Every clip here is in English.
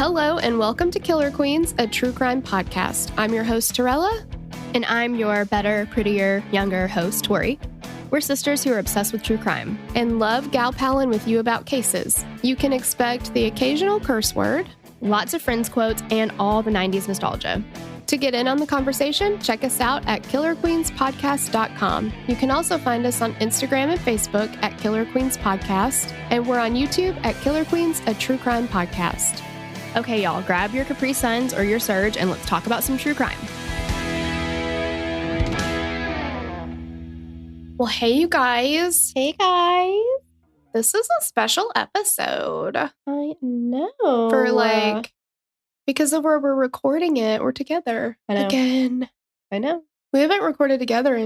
Hello and welcome to Killer Queens, a true crime podcast. I'm your host, Torella. And I'm your better, prettier, younger host, Tori. We're sisters who are obsessed with true crime. And love gal-palin with you about cases. You can expect the occasional curse word, lots of Friends quotes, and all the 90s nostalgia. To get in on the conversation, check us out at killerqueenspodcast.com. You can also find us on Instagram and Facebook at Killer Queens Podcast, and we're on YouTube at Killer Queens, a true crime podcast. Okay, y'all, grab your Capri Suns or your Surge, and let's talk about some true crime. Well, hey, you guys. Hey, guys. This is a special episode. I know. Because of where we're recording it, we're together again. I know. We haven't recorded together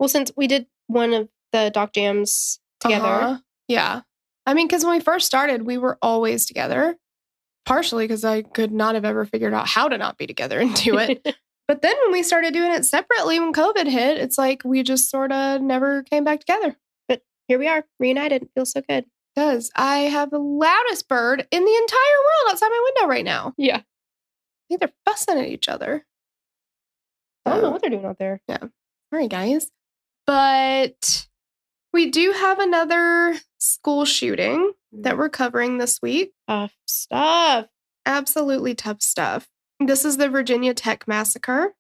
since we did one of the Doc Jams together. Yeah. I mean, because when we first started, we were always together. Partially because I could not have ever figured out how to not be together and do it. But then when we started doing it separately when COVID hit, it's like we just sort of never came back together. But here we are, reunited. It feels so good. It does. I have the loudest bird in the entire world outside my window right now. Yeah. I think they're fussing at each other. I don't know what they're doing out there. Yeah. Sorry, guys. But we do have another school shooting that we're covering this week. Tough stuff. Absolutely tough stuff. This is the Virginia Tech Massacre.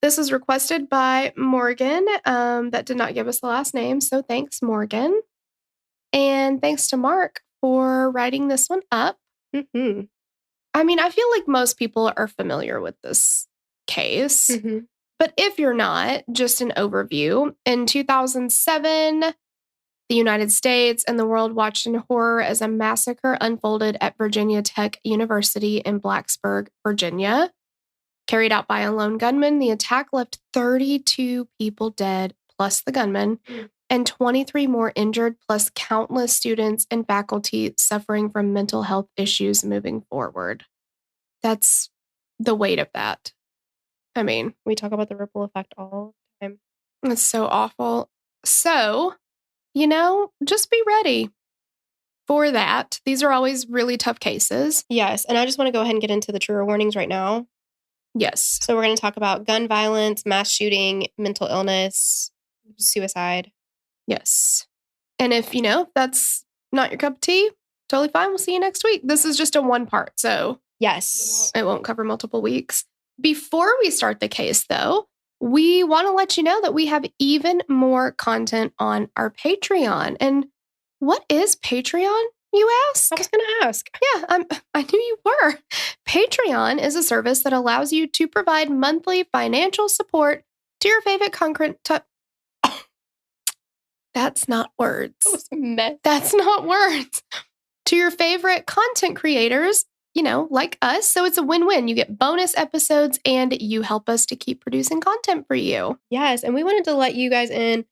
This is requested by Morgan. That did not give us the last name, so thanks, Morgan. And thanks to Mark for writing this one up. Mm-hmm. I mean, I feel like most people are familiar with this case. Mm-hmm. But if you're not, just an overview. In 2007, the United States and the world watched in horror as a massacre unfolded at Virginia Tech University in Blacksburg, Virginia. Carried out by a lone gunman, the attack left 32 people dead, plus the gunman, and 23 more injured, plus countless students and faculty suffering from mental health issues moving forward. That's the weight of that. I mean, we talk about the ripple effect all the time. It's so awful. So, just be ready for that. These are always really tough cases. Yes. And I just want to go ahead and get into the trigger warnings right now. Yes. So we're going to talk about gun violence, mass shooting, mental illness, suicide. Yes. And if, that's not your cup of tea, totally fine. We'll see you next week. This is just a one part, so yes, it won't cover multiple weeks. Before we start the case, though, we want to let you know that we have even more content on our Patreon. And what is Patreon, you ask? I was going to ask. Yeah, I knew you were. Patreon is a service that allows you to provide monthly financial support to your favorite content. That's not words. That was a mess. That's not words. To your favorite content creators, like us. So it's a win-win. You get bonus episodes and you help us to keep producing content for you. Yes. And we wanted to let you guys in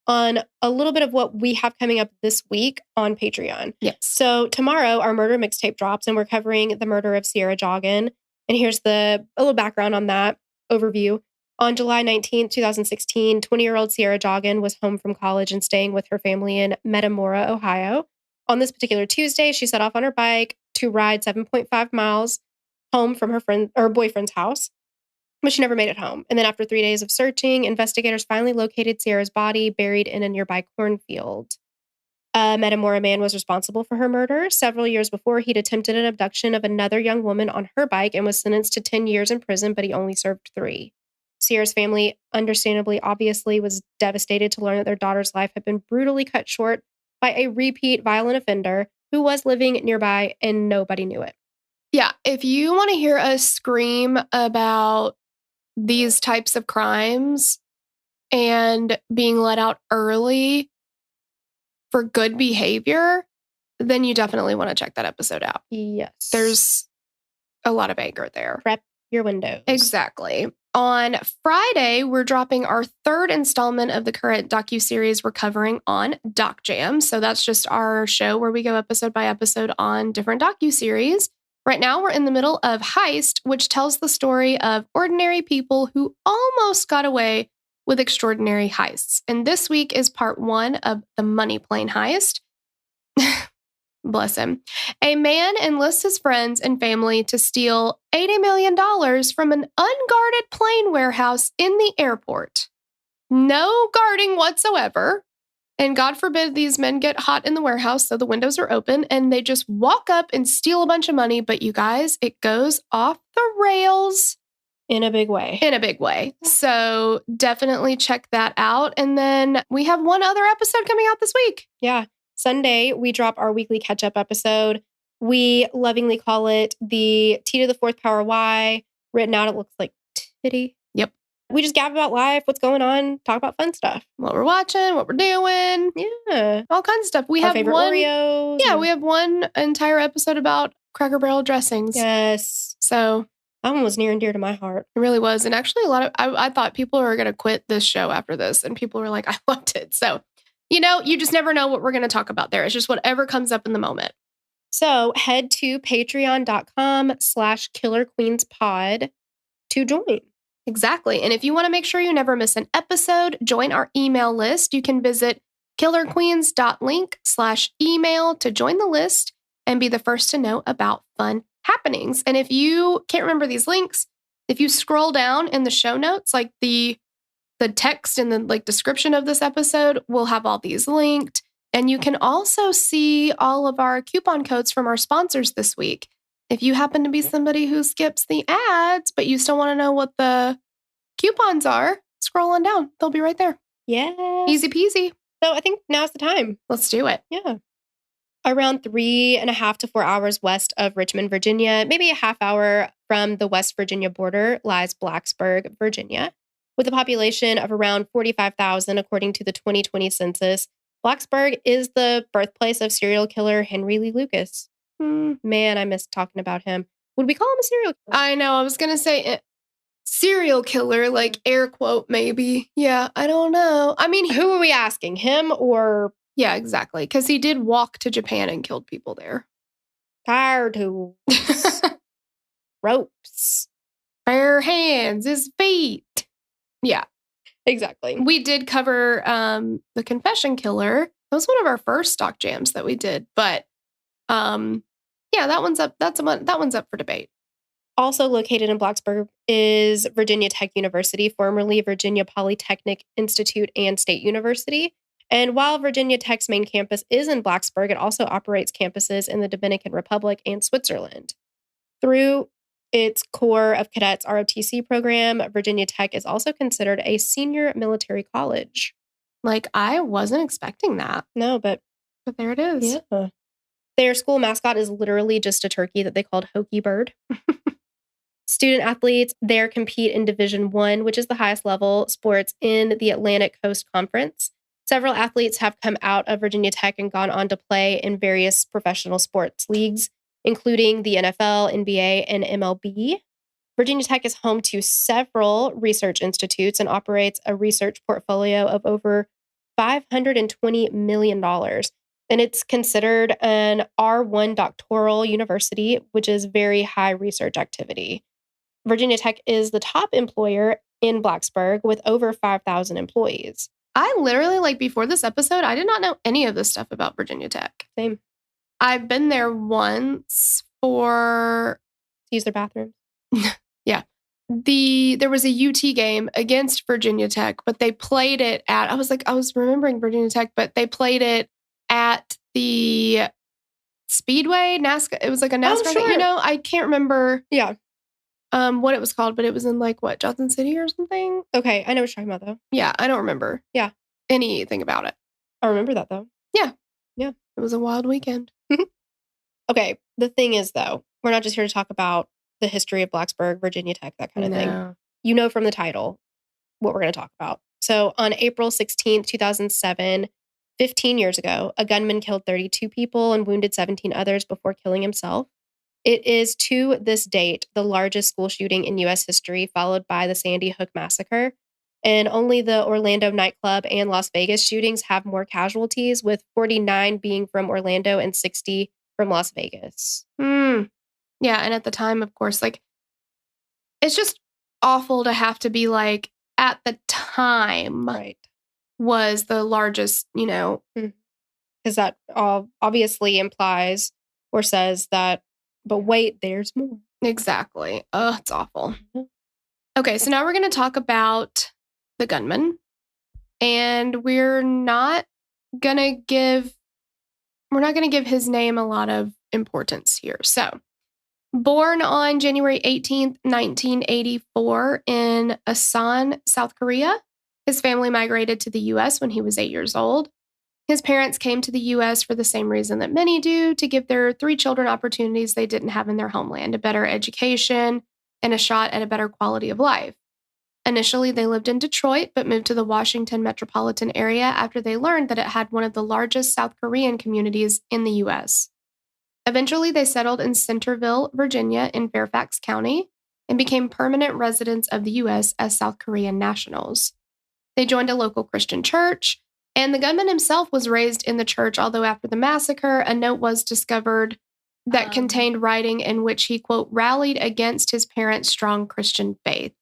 on a little bit of what we have coming up this week on Patreon. Yes. So tomorrow our murder mixtape drops and we're covering the murder of Sierra Joggin. And here's a little background on that overview. On July 19th, 2016, 20-year-old Sierra Joggin was home from college and staying with her family in Metamora, Ohio. On this particular Tuesday, she set off on her bike to ride 7.5 miles home from her boyfriend's house, but she never made it home. And then after 3 days of searching, investigators finally located Sierra's body buried in a nearby cornfield. A Metamora man was responsible for her murder. Several years before, he'd attempted an abduction of another young woman on her bike and was sentenced to 10 years in prison, but he only served 3. Sierra's family, understandably, obviously, was devastated to learn that their daughter's life had been brutally cut short by a repeat violent offender who was living nearby and nobody knew it. Yeah, if you want to hear us scream about these types of crimes and being let out early for good behavior, then you definitely want to check that episode out. Yes. There's a lot of anger there. Prep your windows. Exactly. On Friday, we're dropping our 3rd installment of the current docuseries we're covering on Doc Jam. So that's just our show where we go episode by episode on different docuseries. Right now, we're in the middle of Heist, which tells the story of ordinary people who almost got away with extraordinary heists. And this week is part 1 of the money plane heist. Bless him. A man enlists his friends and family to steal $80 million from an unguarded plane warehouse in the airport. No guarding whatsoever. And God forbid these men get hot in the warehouse, so the windows are open, and they just walk up and steal a bunch of money. But you guys, it goes off the rails. In a big way. In a big way. So definitely check that out. And then we have one other episode coming out this week. Yeah. Sunday, we drop our weekly catch-up episode. We lovingly call it the T to the fourth power Y. Written out, it looks like titty. Yep. We just gab about life, what's going on, talk about fun stuff. What we're watching, what we're doing. Yeah. All kinds of stuff. We our have favorite Oreos. Yeah, we have one entire episode about Cracker Barrel dressings. Yes. So that one was near and dear to my heart. It really was. And actually I thought people were going to quit this show after this. And people were like, I loved it. So, you just never know what we're going to talk about there. It's just whatever comes up in the moment. So head to patreon.com/killerqueenspod to join. Exactly. And if you want to make sure you never miss an episode, join our email list. You can visit killerqueens.link/email to join the list and be the first to know about fun happenings. And if you can't remember these links, if you scroll down in the show notes, like the text and the description of this episode will have all these linked. And you can also see all of our coupon codes from our sponsors this week. If you happen to be somebody who skips the ads, but you still want to know what the coupons are, scroll on down. They'll be right there. Yeah. Easy peasy. So I think now's the time. Let's do it. Yeah. Around 3.5 to 4 hours west of Richmond, Virginia, maybe a half hour from the West Virginia border, lies Blacksburg, Virginia. With a population of around 45,000, according to the 2020 census, Blacksburg is the birthplace of serial killer Henry Lee Lucas. Man, I miss talking about him. Would we call him a serial killer? I know. I was going to say serial killer, like air quote, maybe. Yeah, I don't know. I mean, who are we asking? Him or... Yeah, exactly. Because he did walk to Japan and killed people there. Fire tools. Ropes. Bare hands, his feet. Yeah. Exactly. We did cover the Confession Killer. That was one of our first stock jams that we did. But yeah, that one's up. That one's up for debate. Also located in Blacksburg is Virginia Tech University, formerly Virginia Polytechnic Institute and State University. And while Virginia Tech's main campus is in Blacksburg, it also operates campuses in the Dominican Republic and Switzerland. Through its Corps of Cadets ROTC program, Virginia Tech is also considered a senior military college. Like, I wasn't expecting that. No, but there it is. Yeah. Their school mascot is literally just a turkey that they called Hokey Bird. Student athletes there compete in Division I, which is the highest level sports in the Atlantic Coast Conference. Several athletes have come out of Virginia Tech and gone on to play in various professional sports leagues, including the NFL, NBA, and MLB. Virginia Tech is home to several research institutes and operates a research portfolio of over $520 million. And it's considered an R1 doctoral university, which is very high research activity. Virginia Tech is the top employer in Blacksburg with over 5,000 employees. I literally, before this episode, I did not know any of this stuff about Virginia Tech. Same. I've been there once for... To use their bathrooms. Yeah. There was a UT game against Virginia Tech, but they played it at... I was remembering Virginia Tech, but they played it at the Speedway, NASCAR. It was like a NASCAR thing, I can't remember what it was called, but it was in Johnson City or something. Okay, I know what you're talking about though. Yeah, I don't remember. Yeah. Anything about it. I remember that though. Yeah. Yeah. It was a wild weekend. Okay, the thing is though, we're not just here to talk about the history of Blacksburg, Virginia Tech, that kind of thing. You know from the title what we're going to talk about. So on April 16th, 2007, 15 years ago, a gunman killed 32 people and wounded 17 others before killing himself. It is, to this date, the largest school shooting in U.S. history, followed by the Sandy Hook Massacre. And only the Orlando nightclub and Las Vegas shootings have more casualties, with 49 being from Orlando and 60 from Las Vegas. Yeah, and at the time, of course, it's just awful to have to be at the time, right, was the largest, because that obviously implies or says that, but wait, there's more. Exactly. Oh, it's awful. Okay, so now we're going to talk about the gunman. And we're not going to give his name a lot of importance here. So, born on January 18th, 1984 in Asan, South Korea, his family migrated to the U.S. when he was 8 years old. His parents came to the U.S. for the same reason that many do, to give their 3 children opportunities they didn't have in their homeland, a better education and a shot at a better quality of life. Initially, they lived in Detroit, but moved to the Washington metropolitan area after they learned that it had one of the largest South Korean communities in the U.S. Eventually, they settled in Centerville, Virginia, in Fairfax County, and became permanent residents of the U.S. as South Korean nationals. They joined a local Christian church, and the gunman himself was raised in the church, although after the massacre, a note was discovered that contained writing in which he, quote, rallied against his parents' strong Christian faith.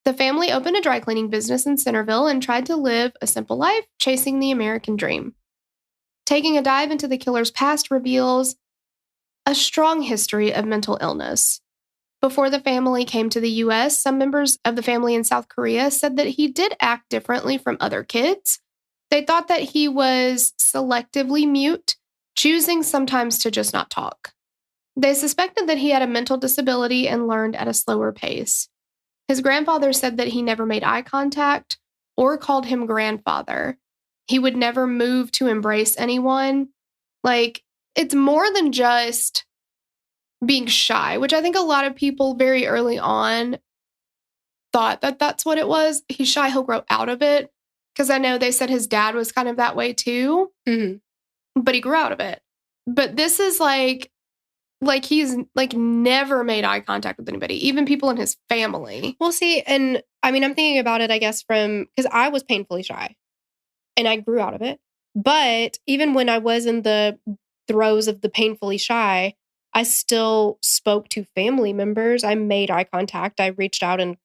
The family opened a dry cleaning business in Centerville and tried to live a simple life, chasing the American dream. Taking a dive into the killer's past reveals a strong history of mental illness. Before the family came to the U.S., some members of the family in South Korea said that he did act differently from other kids. They thought that he was selectively mute, choosing sometimes to just not talk. They suspected that he had a mental disability and learned at a slower pace. His grandfather said that he never made eye contact or called him grandfather. He would never move to embrace anyone. Like, it's more than just being shy, which I think a lot of people very early on thought that that's what it was. He's shy, he'll grow out of it. Because I know they said his dad was kind of that way too, but he grew out of it. But this is like he's like never made eye contact with anybody, even people in his family. Well, see, and I mean, I'm thinking about it, I guess, because I was painfully shy and I grew out of it. But even when I was in the throes of the painfully shy, I still spoke to family members. I made eye contact. I reached out and,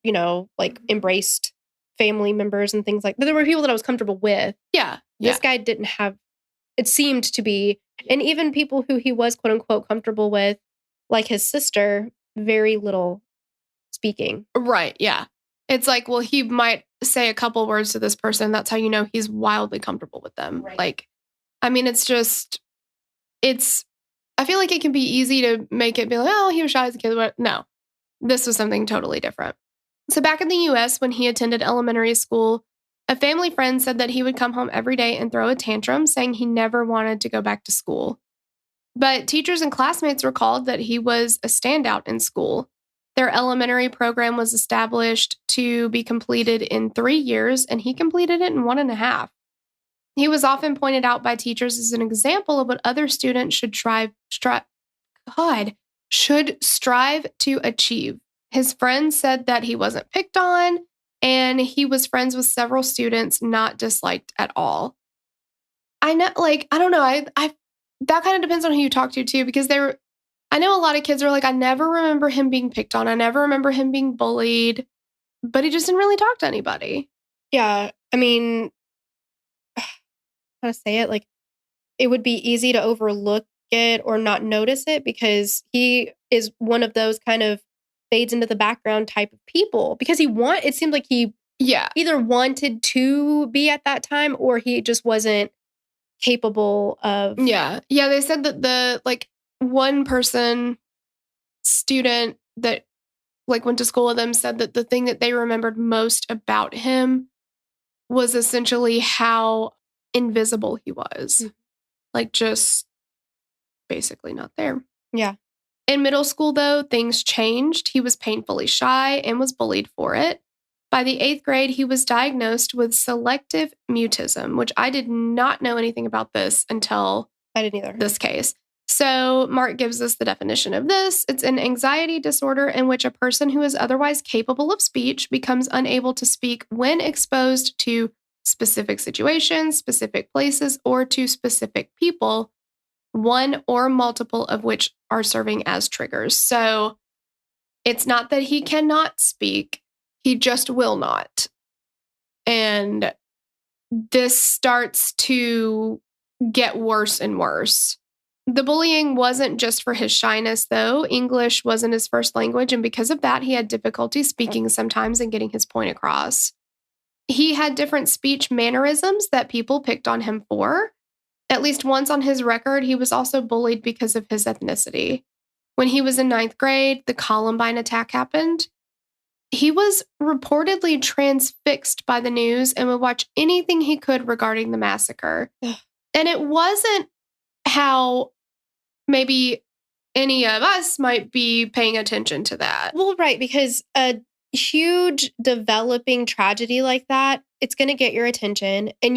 embraced family members and things like that. There were people that I was comfortable with. Yeah. This guy didn't have, it seemed to be, and even people who he was quote unquote comfortable with, like his sister, very little speaking. Right. Yeah. It's like, well, he might say a couple words to this person. That's how you know he's wildly comfortable with them. Right. Like, I mean, I feel like it can be easy to make it be like, oh, he was shy as a kid. But no, this was something totally different. So back in the U.S., when he attended elementary school, a family friend said that he would come home every day and throw a tantrum, saying he never wanted to go back to school. But teachers and classmates recalled that he was a standout in school. Their elementary program was established to be completed in 3 years, and he completed it in 1.5. He was often pointed out by teachers as an example of what other students should strive to achieve. His friends said that he wasn't picked on, and he was friends with several students not disliked at all. I know, I don't know. I that kind of depends on who you talk to too, because I know a lot of kids are like, I never remember him being picked on. I never remember him being bullied, but he just didn't really talk to anybody. Yeah. I mean, how to say it? Like, it would be easy to overlook it or not notice it because he is one of those kind of fades into the background type of people because it seemed like he either wanted to be at that time or he just wasn't capable of. Yeah. They said that the one person student that went to school with him said that the thing that they remembered most about him was essentially how invisible he was. Just basically not there. Yeah. In middle school, though, things changed. He was painfully shy and was bullied for it. By the 8th grade, he was diagnosed with selective mutism, which I did not know anything about this until I didn't either. This case. So Mark gives us the definition of this. It's an anxiety disorder in which a person who is otherwise capable of speech becomes unable to speak when exposed to specific situations, specific places, or to specific people, one or multiple of which are serving as triggers. So it's not that he cannot speak, he just will not. And this starts to get worse and worse. The bullying wasn't just for his shyness, though. English wasn't his first language, and because of that, he had difficulty speaking sometimes and getting his point across. He had different speech mannerisms that people picked on him for. At least once on his record, he was also bullied because of his ethnicity. When he was in 9th grade, the Columbine attack happened. He was reportedly transfixed by the news and would watch anything he could regarding the massacre. And it wasn't how maybe any of us might be paying attention to that. Well, right, because a huge developing tragedy like that, it's going to get your attention, and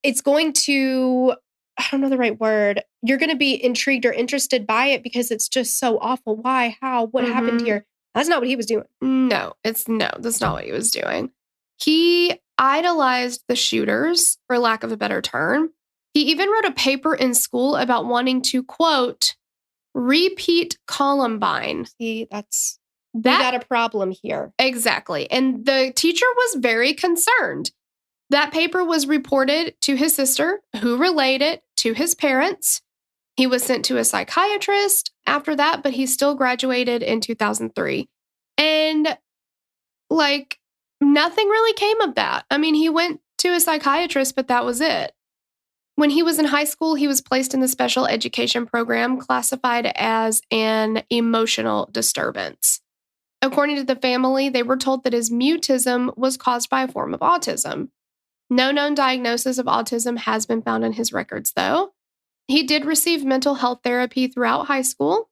it's going to, I don't know the right word, you're going to be intrigued or interested by it because it's just so awful. Why? How? What happened here? That's not what he was doing. No, that's not what he was doing. He idolized the shooters, for lack of a better term. He even wrote a paper in school about wanting to, quote, repeat Columbine. See, we got a problem here. Exactly. And the teacher was very concerned. That paper was reported to his sister, who relayed it to his parents. He was sent to a psychiatrist after that, but he still graduated in 2003. And nothing really came of that. I mean, he went to a psychiatrist, but that was it. When he was in high school, he was placed in the special education program classified as an emotional disturbance. According to the family, they were told that his mutism was caused by a form of autism. No known diagnosis of autism has been found in his records, though. He did receive mental health therapy throughout high school.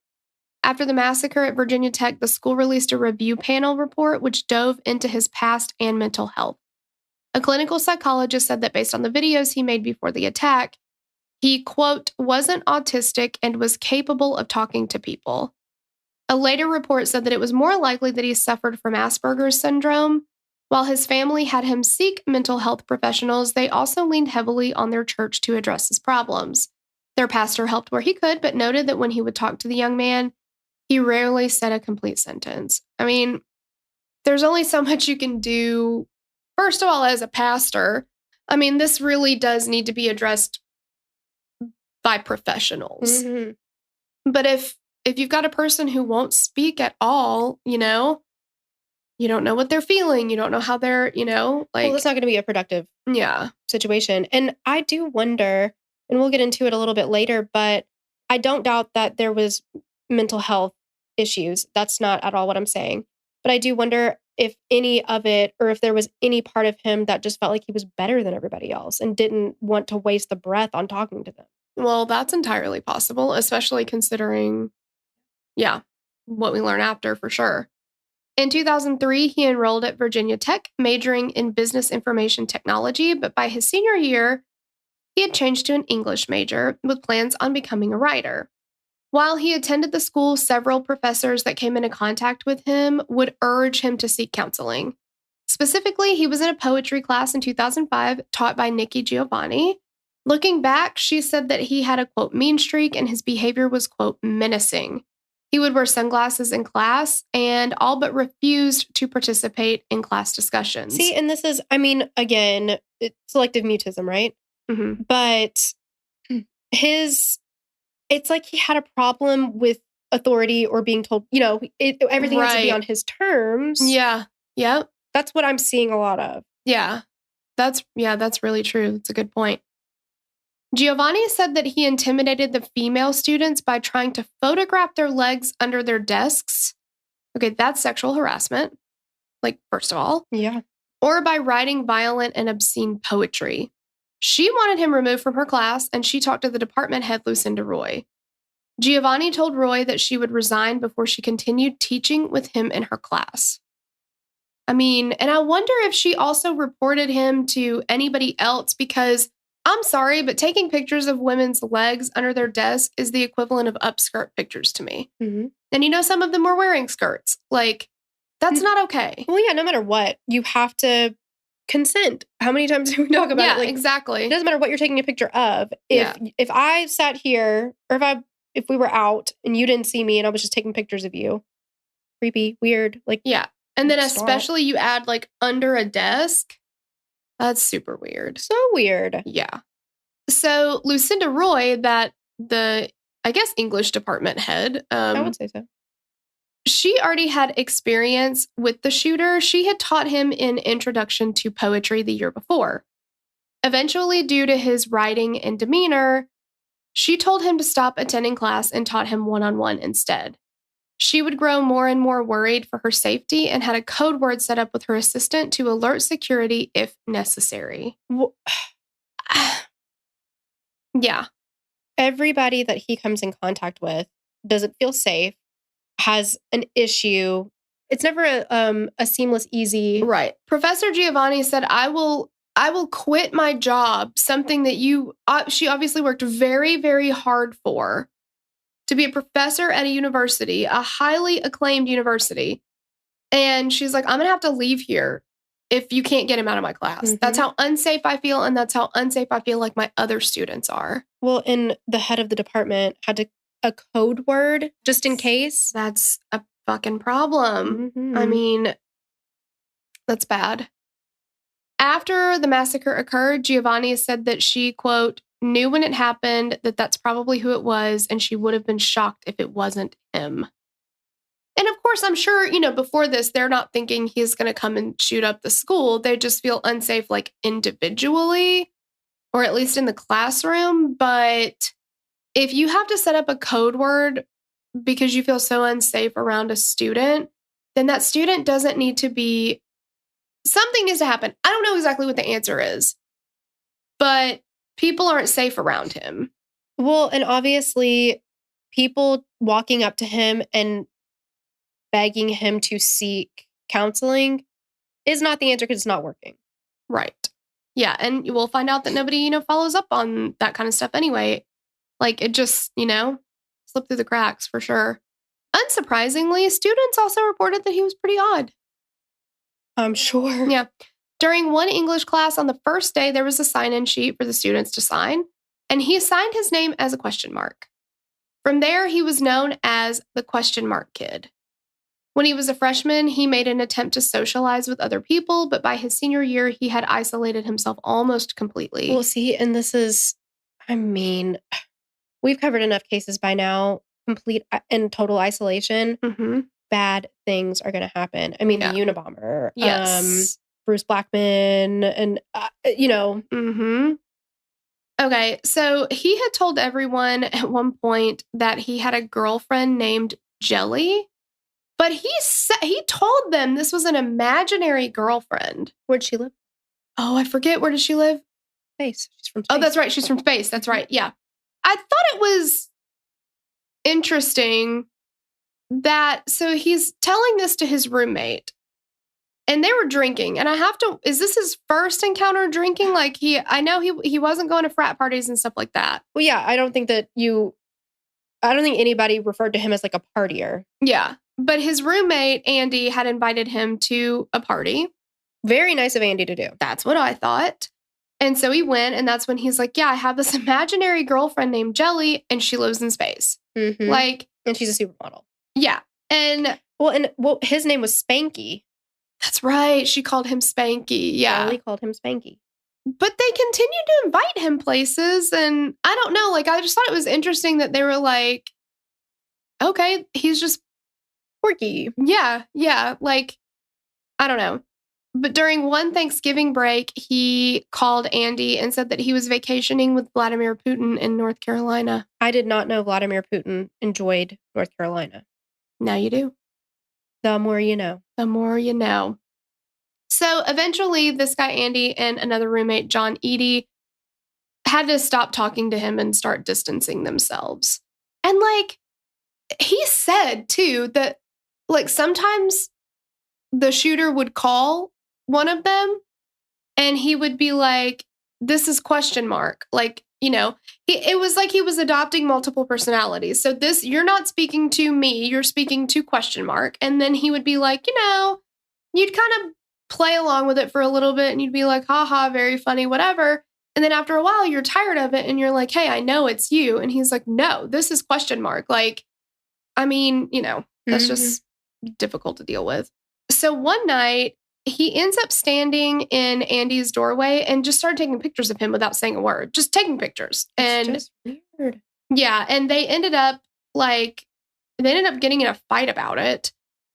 After the massacre at Virginia Tech, the school released a review panel report which dove into his past and mental health. A clinical psychologist said that based on the videos he made before the attack, he, quote, wasn't autistic and was capable of talking to people. A later report said that it was more likely that he suffered from Asperger's syndrome. While his family had him seek mental health professionals, they also leaned heavily on their church to address his problems. Their pastor helped where he could, but noted that when he would talk to the young man, he rarely said a complete sentence. I mean, there's only so much you can do, first of all, as a pastor. I mean, this really does need to be addressed by professionals. Mm-hmm. But if you've got a person who won't speak at all, you don't know what they're feeling. You don't know how they're, well, it's not going to be a productive situation. And I do wonder, and we'll get into it a little bit later, but I don't doubt that there was mental health issues. That's not at all what I'm saying. But I do wonder if any of it, or if there was any part of him that just felt like he was better than everybody else and didn't want to waste the breath on talking to them. Well, that's entirely possible, especially considering, what we learn after for sure. In 2003, he enrolled at Virginia Tech, majoring in business information technology, but by his senior year, he had changed to an English major with plans on becoming a writer. While he attended the school, several professors that came into contact with him would urge him to seek counseling. Specifically, he was in a poetry class in 2005 taught by Nikki Giovanni. Looking back, she said that he had a, quote, mean streak and his behavior was, quote, menacing. He would wear sunglasses in class and all but refused to participate in class discussions. See, and this is, I mean, again, it's selective mutism, right? Mm-hmm. But it's like he had a problem with authority or being told, everything has to be on his terms. Yeah. Yep. That's what I'm seeing a lot of. Yeah. That's really true. That's a good point. Giovanni said that he intimidated the female students by trying to photograph their legs under their desks. Okay, that's sexual harassment. First of all. Yeah. Or by writing violent and obscene poetry. She wanted him removed from her class, and she talked to the department head, Lucinda Roy. Giovanni told Roy that she would resign before she continued teaching with him in her class. I mean, and I wonder if she also reported him to anybody else because, I'm sorry, but taking pictures of women's legs under their desk is the equivalent of upskirt pictures to me. Mm-hmm. And some of them were wearing skirts. That's not okay. Well, yeah, no matter what, you have to consent. How many times do we talk about it? Yeah, exactly. It doesn't matter what you're taking a picture of. If I sat here, or if we were out and you didn't see me and I was just taking pictures of you, creepy, weird. Yeah. And then especially you add under a desk. That's super weird. So weird. Yeah. So Lucinda Roy, the English department head, I would say so. she already had experience with the shooter. She had taught him an introduction to poetry the year before. Eventually, due to his writing and demeanor, she told him to stop attending class and taught him one-on-one instead. She would grow more and more worried for her safety and had a code word set up with her assistant to alert security if necessary. Yeah. Everybody that he comes in contact with doesn't feel safe, has an issue. It's never a seamless, easy. Right. Professor Giovanni said, I will quit my job, something that she obviously worked very, very hard for, to be a professor at a university, a highly acclaimed university. And she's like, I'm going to have to leave here if you can't get him out of my class. Mm-hmm. That's how unsafe I feel. And that's how unsafe I feel like my other students are. Well, and the head of the department had a code word just in case. That's a fucking problem. Mm-hmm. I mean, that's bad. After the massacre occurred, Giovanni said that she, quote, knew when it happened that that's probably who it was, and she would have been shocked if it wasn't him. And of course, I'm sure, before this, they're not thinking he's going to come and shoot up the school. They just feel unsafe, like, individually, or at least in the classroom. But if you have to set up a code word because you feel so unsafe around a student, then that student doesn't need to be... Something needs to happen. I don't know exactly what the answer is, but people aren't safe around him. Well, and obviously, people walking up to him and begging him to seek counseling is not the answer because it's not working. Right. Yeah, and we'll find out that nobody, follows up on that kind of stuff anyway. Like, it just, slipped through the cracks for sure. Unsurprisingly, students also reported that he was pretty odd. I'm sure. Yeah. During one English class on the first day, there was a sign-in sheet for the students to sign, and he signed his name as a question mark. From there, he was known as the question mark kid. When he was a freshman, he made an attempt to socialize with other people, but by his senior year, he had isolated himself almost completely. Well, see, and this is, we've covered enough cases by now, complete and total isolation. Mm-hmm. Bad things are going to happen. I mean, the Unabomber, yes, Bruce Blackman, and, Mm-hmm. Okay, so he had told everyone at one point that he had a girlfriend named Jelly, but he told them this was an imaginary girlfriend. Where'd she live? Oh, I forget. Where does she live? Space. She's from space. Oh, that's right. She's from space. That's right. Yeah. I thought it was interesting that, so he's telling this to his roommate, and they were drinking, and is this his first encounter drinking? Like, I know he wasn't going to frat parties and stuff like that. Well, yeah, I don't think anybody referred to him as like a partier. Yeah, but his roommate, Andy, had invited him to a party. Very nice of Andy to do. That's what I thought. And so he went, and that's when he's like, yeah, I have this imaginary girlfriend named Jelly, and she lives in space. Mm-hmm. And she's a supermodel. Yeah. And his name was Spanky. That's right. She called him Spanky. Yeah. Jelly called him Spanky. But they continued to invite him places, and I don't know, like, I just thought it was interesting that they were like, okay, he's just quirky. Yeah. Like, I don't know. But during one Thanksgiving break, he called Andy and said that he was vacationing with Vladimir Putin in North Carolina. I did not know Vladimir Putin enjoyed North Carolina. Now you do. The more you know. The more you know. So eventually, this guy, Andy, and another roommate, John Eady, had to stop talking to him and start distancing themselves. And, like, he said, too, that, like, sometimes the shooter would call one of them, and he would be like, this is question mark. Like, it was like he was adopting multiple personalities. So you're not speaking to me, you're speaking to question mark. And then he would be like, you'd kind of play along with it for a little bit, and you'd be like, haha, very funny, whatever. And then after a while, you're tired of it, and you're like, hey, I know it's you. And he's like, no, this is question mark. Like, I mean, that's just difficult to deal with. So one night, he ends up standing in Andy's doorway and just started taking pictures of him without saying a word, just taking pictures. It's just weird. Yeah, and they ended up getting in a fight about it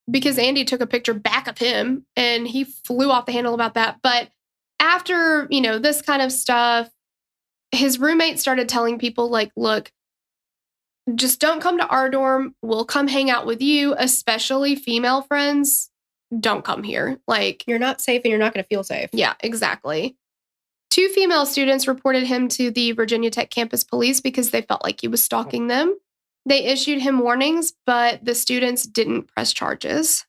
because Andy took a picture back of him and he flew off the handle about that. But after, this kind of stuff, his roommate started telling people like, look, just don't come to our dorm. We'll come hang out with you, especially female friends. Don't come here. Like, you're not safe and you're not going to feel safe. Yeah, exactly. 2 female students reported him to the Virginia Tech campus police because they felt like he was stalking them. They issued him warnings, but the students didn't press charges,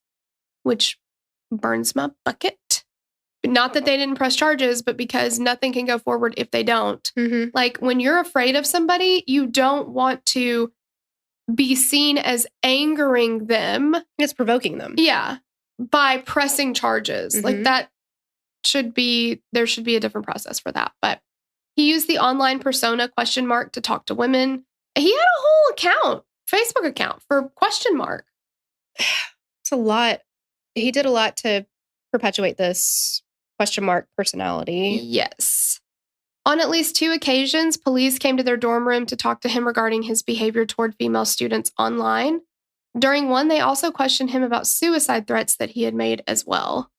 which burns my bucket. Not that they didn't press charges, but because nothing can go forward if they don't. Mm-hmm. Like, when you're afraid of somebody, you don't want to be seen as angering them. It's provoking them. Yeah, by pressing charges. Mm-hmm. Like, there should be a different process for that. But he used the online persona ? To talk to women. He had a whole Facebook account for ? It's a lot. He did a lot to perpetuate this ? personality. Yes. On at least 2 occasions, police came to their dorm room to talk to him regarding his behavior toward female students online. During one, they also questioned him about suicide threats that he had made as well.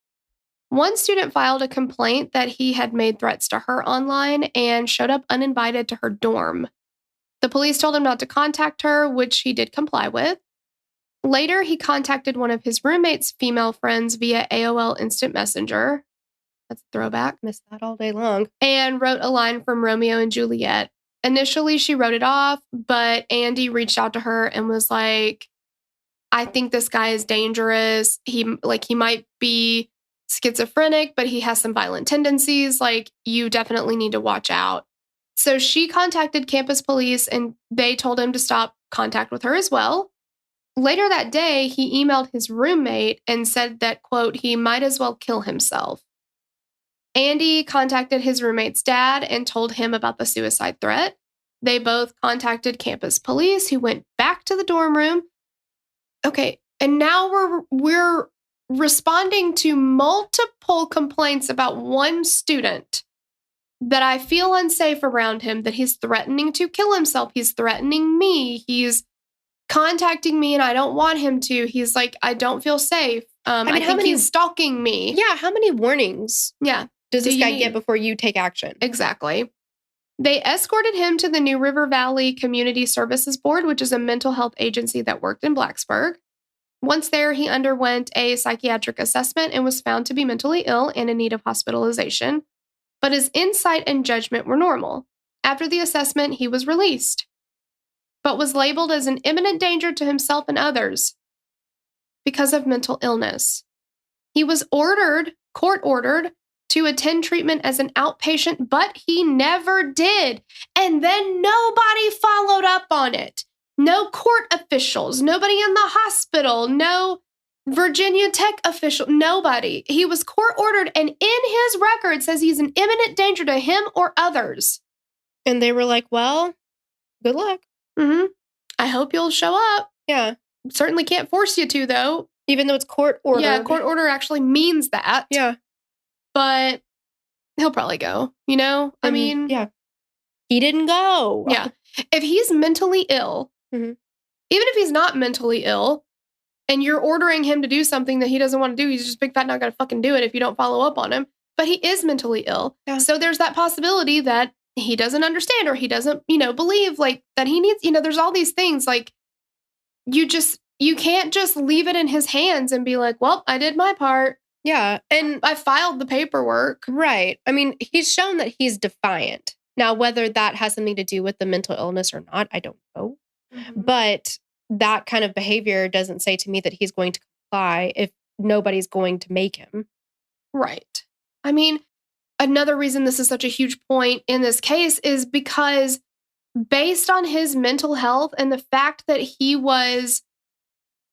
One student filed a complaint that he had made threats to her online and showed up uninvited to her dorm. The police told him not to contact her, which he did comply with. Later, he contacted one of his roommate's female friends via AOL Instant Messenger. That's a throwback. Missed that all day long. And wrote a line from Romeo and Juliet. Initially, she wrote it off, but Andy reached out to her and was like, I think this guy is dangerous. He might be schizophrenic, but he has some violent tendencies. Like, you definitely need to watch out. So she contacted campus police and they told him to stop contact with her as well. Later that day, he emailed his roommate and said that, quote, he might as well kill himself. Andy contacted his roommate's dad and told him about the suicide threat. They both contacted campus police, who went back to the dorm room. Okay, and now we're responding to multiple complaints about one student that I feel unsafe around him, that he's threatening to kill himself. He's threatening me. He's contacting me and I don't want him to. He's like, I don't feel safe. I think he's stalking me. Yeah, how many warnings? Yeah. Does this guy get before you take action? Exactly. They escorted him to the New River Valley Community Services Board, which is a mental health agency that worked in Blacksburg. Once there, he underwent a psychiatric assessment and was found to be mentally ill and in need of hospitalization. But his insight and judgment were normal. After the assessment, he was released, but was labeled as an imminent danger to himself and others because of mental illness. He was court ordered, to attend treatment as an outpatient, but he never did. And then nobody followed up on it. No court officials, nobody in the hospital, no Virginia Tech official, nobody. He was court ordered, and in his record says he's an imminent danger to him or others. And they were like, well, good luck. Mm-hmm. I hope you'll show up. Yeah. Certainly can't force you to, though. Even though it's court order. Yeah, court order actually means that. Yeah. But he'll probably go, I mean. Yeah. He didn't go. Yeah. If he's mentally ill, mm-hmm. even if he's not mentally ill, and you're ordering him to do something that he doesn't want to do, he's just big fat not going to fucking do it if you don't follow up on him. But he is mentally ill. Yeah. So there's that possibility that he doesn't understand or he doesn't, believe like that he needs, there's all these things like you can't just leave it in his hands and be like, well, I did my part. Yeah. And I filed the paperwork. Right. I mean, he's shown that he's defiant. Now, whether that has something to do with the mental illness or not, I don't know. Mm-hmm. But that kind of behavior doesn't say to me that he's going to comply if nobody's going to make him. Right. I mean, another reason this is such a huge point in this case is because based on his mental health and the fact that he was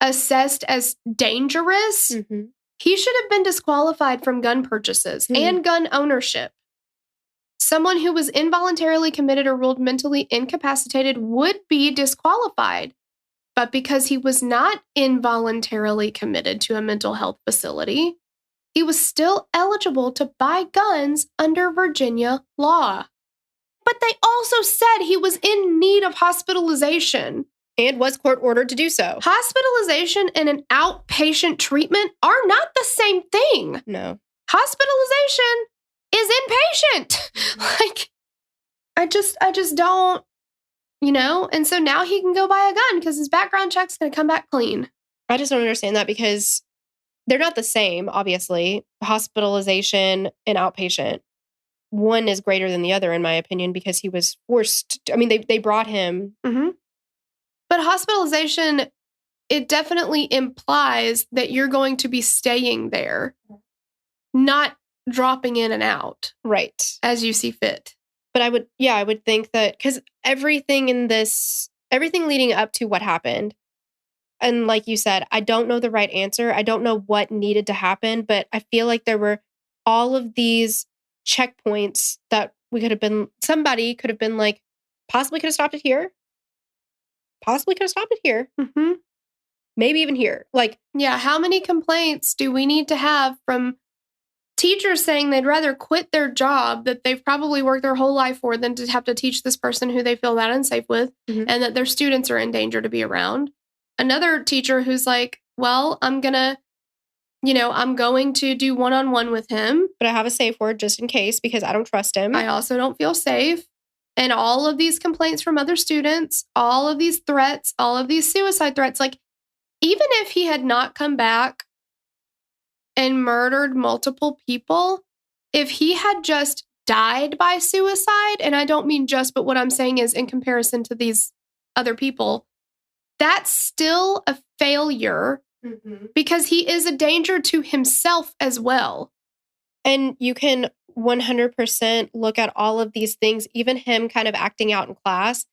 assessed as dangerous, mm-hmm. he should have been disqualified from gun purchases and gun ownership. Someone who was involuntarily committed or ruled mentally incapacitated would be disqualified. But because he was not involuntarily committed to a mental health facility, he was still eligible to buy guns under Virginia law. But they also said he was in need of hospitalization. And was court ordered to do so. Hospitalization and an outpatient treatment are not the same thing. No. Hospitalization is inpatient. Like, I just don't, and so now he can go buy a gun because his background check's going to come back clean. I just don't understand that because they're not the same, obviously. Hospitalization and outpatient. One is greater than the other, in my opinion, because he was forced. They brought him. Mm-hmm. But hospitalization, it definitely implies that you're going to be staying there, not dropping in and out. Right. As you see fit. But I would think that because everything leading up to what happened, and like you said, I don't know the right answer. I don't know what needed to happen, but I feel like there were all of these checkpoints that somebody could have been like, possibly could have stopped it here. Possibly could have stopped it here. Mm-hmm. Maybe even here. Like, yeah, how many complaints do we need to have from teachers saying they'd rather quit their job that they've probably worked their whole life for than to have to teach this person who they feel that unsafe with, mm-hmm. and that their students are in danger to be around? Another teacher who's like, well, I'm going to do one-on-one with him. But I have a safe word just in case because I don't trust him. I also don't feel safe. And all of these complaints from other students, all of these threats, all of these suicide threats, like, even if he had not come back and murdered multiple people, if he had just died by suicide, and I don't mean just, but what I'm saying is in comparison to these other people, that's still a failure mm-hmm. because he is a danger to himself as well. And you can 100% look at all of these things, even him kind of acting out in class,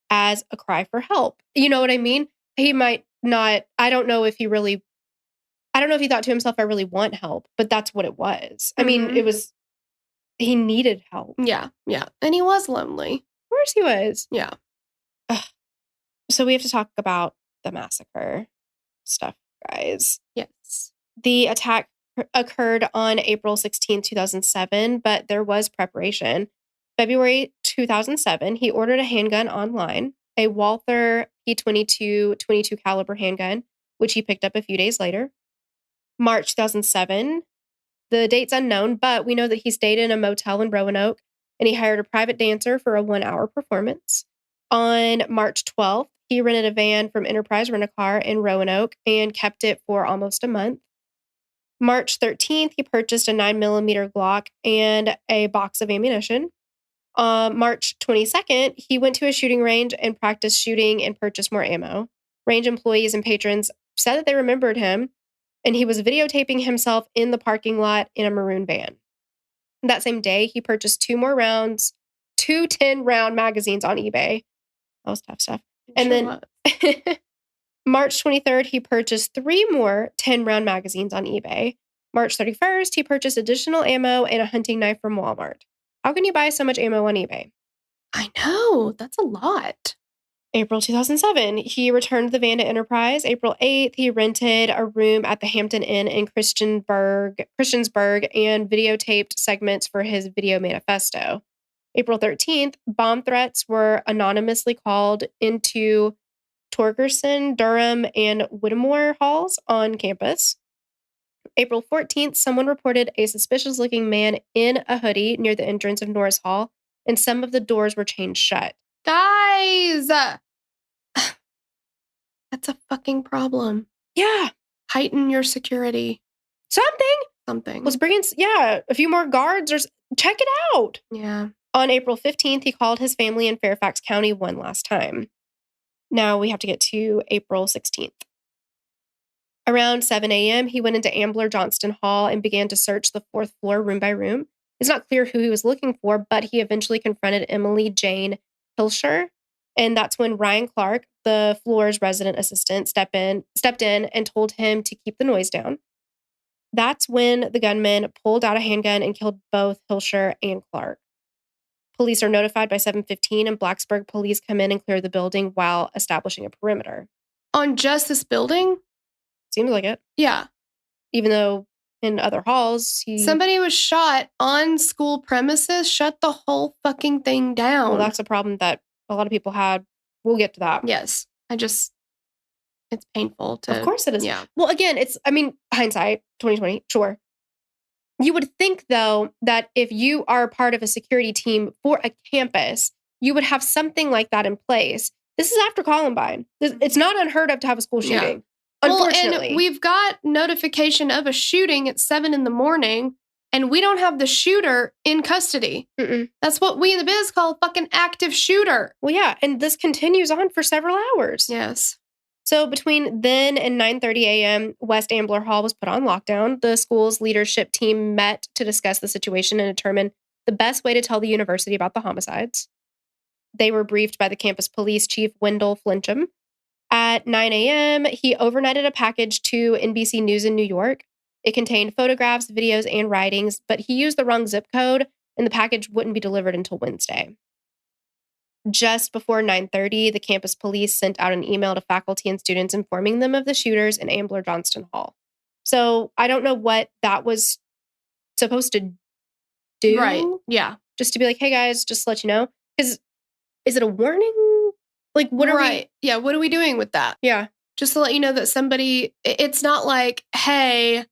as a cry for help. You know what I mean? He might not, I don't know if he thought to himself, I really want help, but that's what it was. Mm-hmm. I mean, he needed help. Yeah, yeah. And he was lonely. Of course he was. Yeah. Ugh. So we have to talk about the massacre stuff, guys. Yes. The attack occurred on April 16, 2007, but there was preparation. February 2007, he ordered a handgun online, a Walther P22 .22 caliber handgun, which he picked up a few days later. March 2007, the date's unknown, but we know that he stayed in a motel in Roanoke, and he hired a private dancer for a 1-hour performance. On March 12th, he rented a van from Enterprise Rent-A-Car in Roanoke and kept it for almost a month. March 13th, he purchased a 9mm Glock and a box of ammunition. March 22nd, he went to a shooting range and practiced shooting and purchased more ammo. Range employees and patrons said that they remembered him, and he was videotaping himself in the parking lot in a maroon van. That same day, he purchased 2 10-round magazines on eBay. That was tough stuff. And then March 23rd, he purchased 3 more 10-round magazines on eBay. March 31st, he purchased additional ammo and a hunting knife from Walmart. How can you buy so much ammo on eBay? I know. That's a lot. April 2007, he returned the van to Enterprise. April 8th, he rented a room at the Hampton Inn in Christiansburg and videotaped segments for his video manifesto. April 13th, bomb threats were anonymously called into Torgerson, Durham, and Whittemore halls on campus. April 14th, someone reported a suspicious-looking man in a hoodie near the entrance of Norris Hall, and some of the doors were chained shut. Guys! That's a fucking problem. Yeah. Heighten your security. Something. Let's bring in, a few more guards or check it out. Yeah. On April 15th, he called his family in Fairfax County one last time. Now we have to get to April 16th. Around 7 a.m., he went into Ambler Johnston Hall and began to search the 4th floor room by room. It's not clear who he was looking for, but he eventually confronted Emily Jane Hilscher. And that's when Ryan Clark, the floor's resident assistant, stepped in and told him to keep the noise down. That's when the gunman pulled out a handgun and killed both Hilscher and Clark. Police are notified by 7:15, and Blacksburg police come in and clear the building while establishing a perimeter. On just this building? Seems like it. Yeah. Even though in other halls. Somebody was shot on school premises. Shut the whole fucking thing down. Well, that's a problem that a lot of people had. We'll get to that. Yes. It's painful to... Of course it is. Yeah. Well, again, hindsight, 2020, sure. You would think, though, that if you are part of a security team for a campus, you would have something like that in place. This is after Columbine. It's not unheard of to have a school shooting. Yeah. Unfortunately. Well, and we've got notification of a shooting at 7 a.m, and we don't have the shooter in custody. Mm-mm. That's what we in the biz call a fucking active shooter. Well, yeah, and this continues on for several hours. Yes. So between then and 9:30 a.m., West Ambler Hall was put on lockdown. The school's leadership team met to discuss the situation and determine the best way to tell the university about the homicides. They were briefed by the campus police chief, Wendell Flincham. At 9 a.m., he overnighted a package to NBC News in New York. It contained photographs, videos, and writings, but he used the wrong zip code, and the package wouldn't be delivered until Wednesday. Just before 9:30, the campus police sent out an email to faculty and students informing them of the shooters in Ambler Johnston Hall. So I don't know what that was supposed to do. Right. Yeah. Just to be like, hey guys, just to let you know. Because is it a warning? Like, what are we? Yeah. What are we doing with that? Yeah. Just to let you know that it's not like, hey,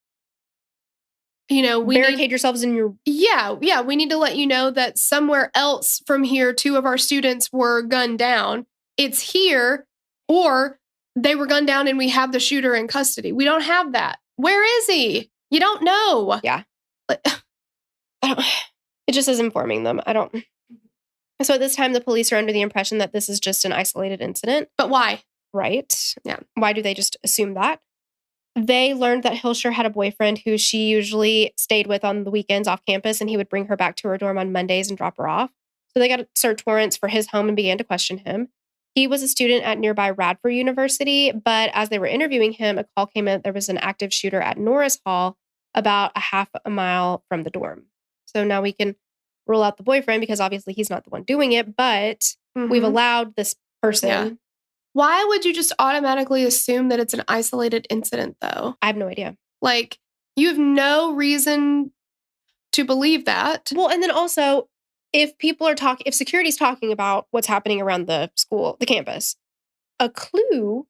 we barricade yourselves in your... Yeah, we need to let you know that somewhere else from here, 2 of our students were gunned down. It's here, or they were gunned down and we have the shooter in custody. We don't have that. Where is he? You don't know. Yeah. It just is informing them. So at this time, the police are under the impression that this is just an isolated incident. But why? Right. Yeah. Why do they just assume that? They learned that Hilscher had a boyfriend who she usually stayed with on the weekends off campus, and he would bring her back to her dorm on Mondays and drop her off. So they got search warrants for his home and began to question him. He was a student at nearby Radford University, but as they were interviewing him, a call came in that there was an active shooter at Norris Hall about a half a mile from the dorm. So now we can rule out the boyfriend because obviously he's not the one doing it, but we've allowed this person... Yeah. Why would you just automatically assume that it's an isolated incident, though? I have no idea. Like, you have no reason to believe that. Well, and then also, if security's talking about what's happening around the school, the campus, a clue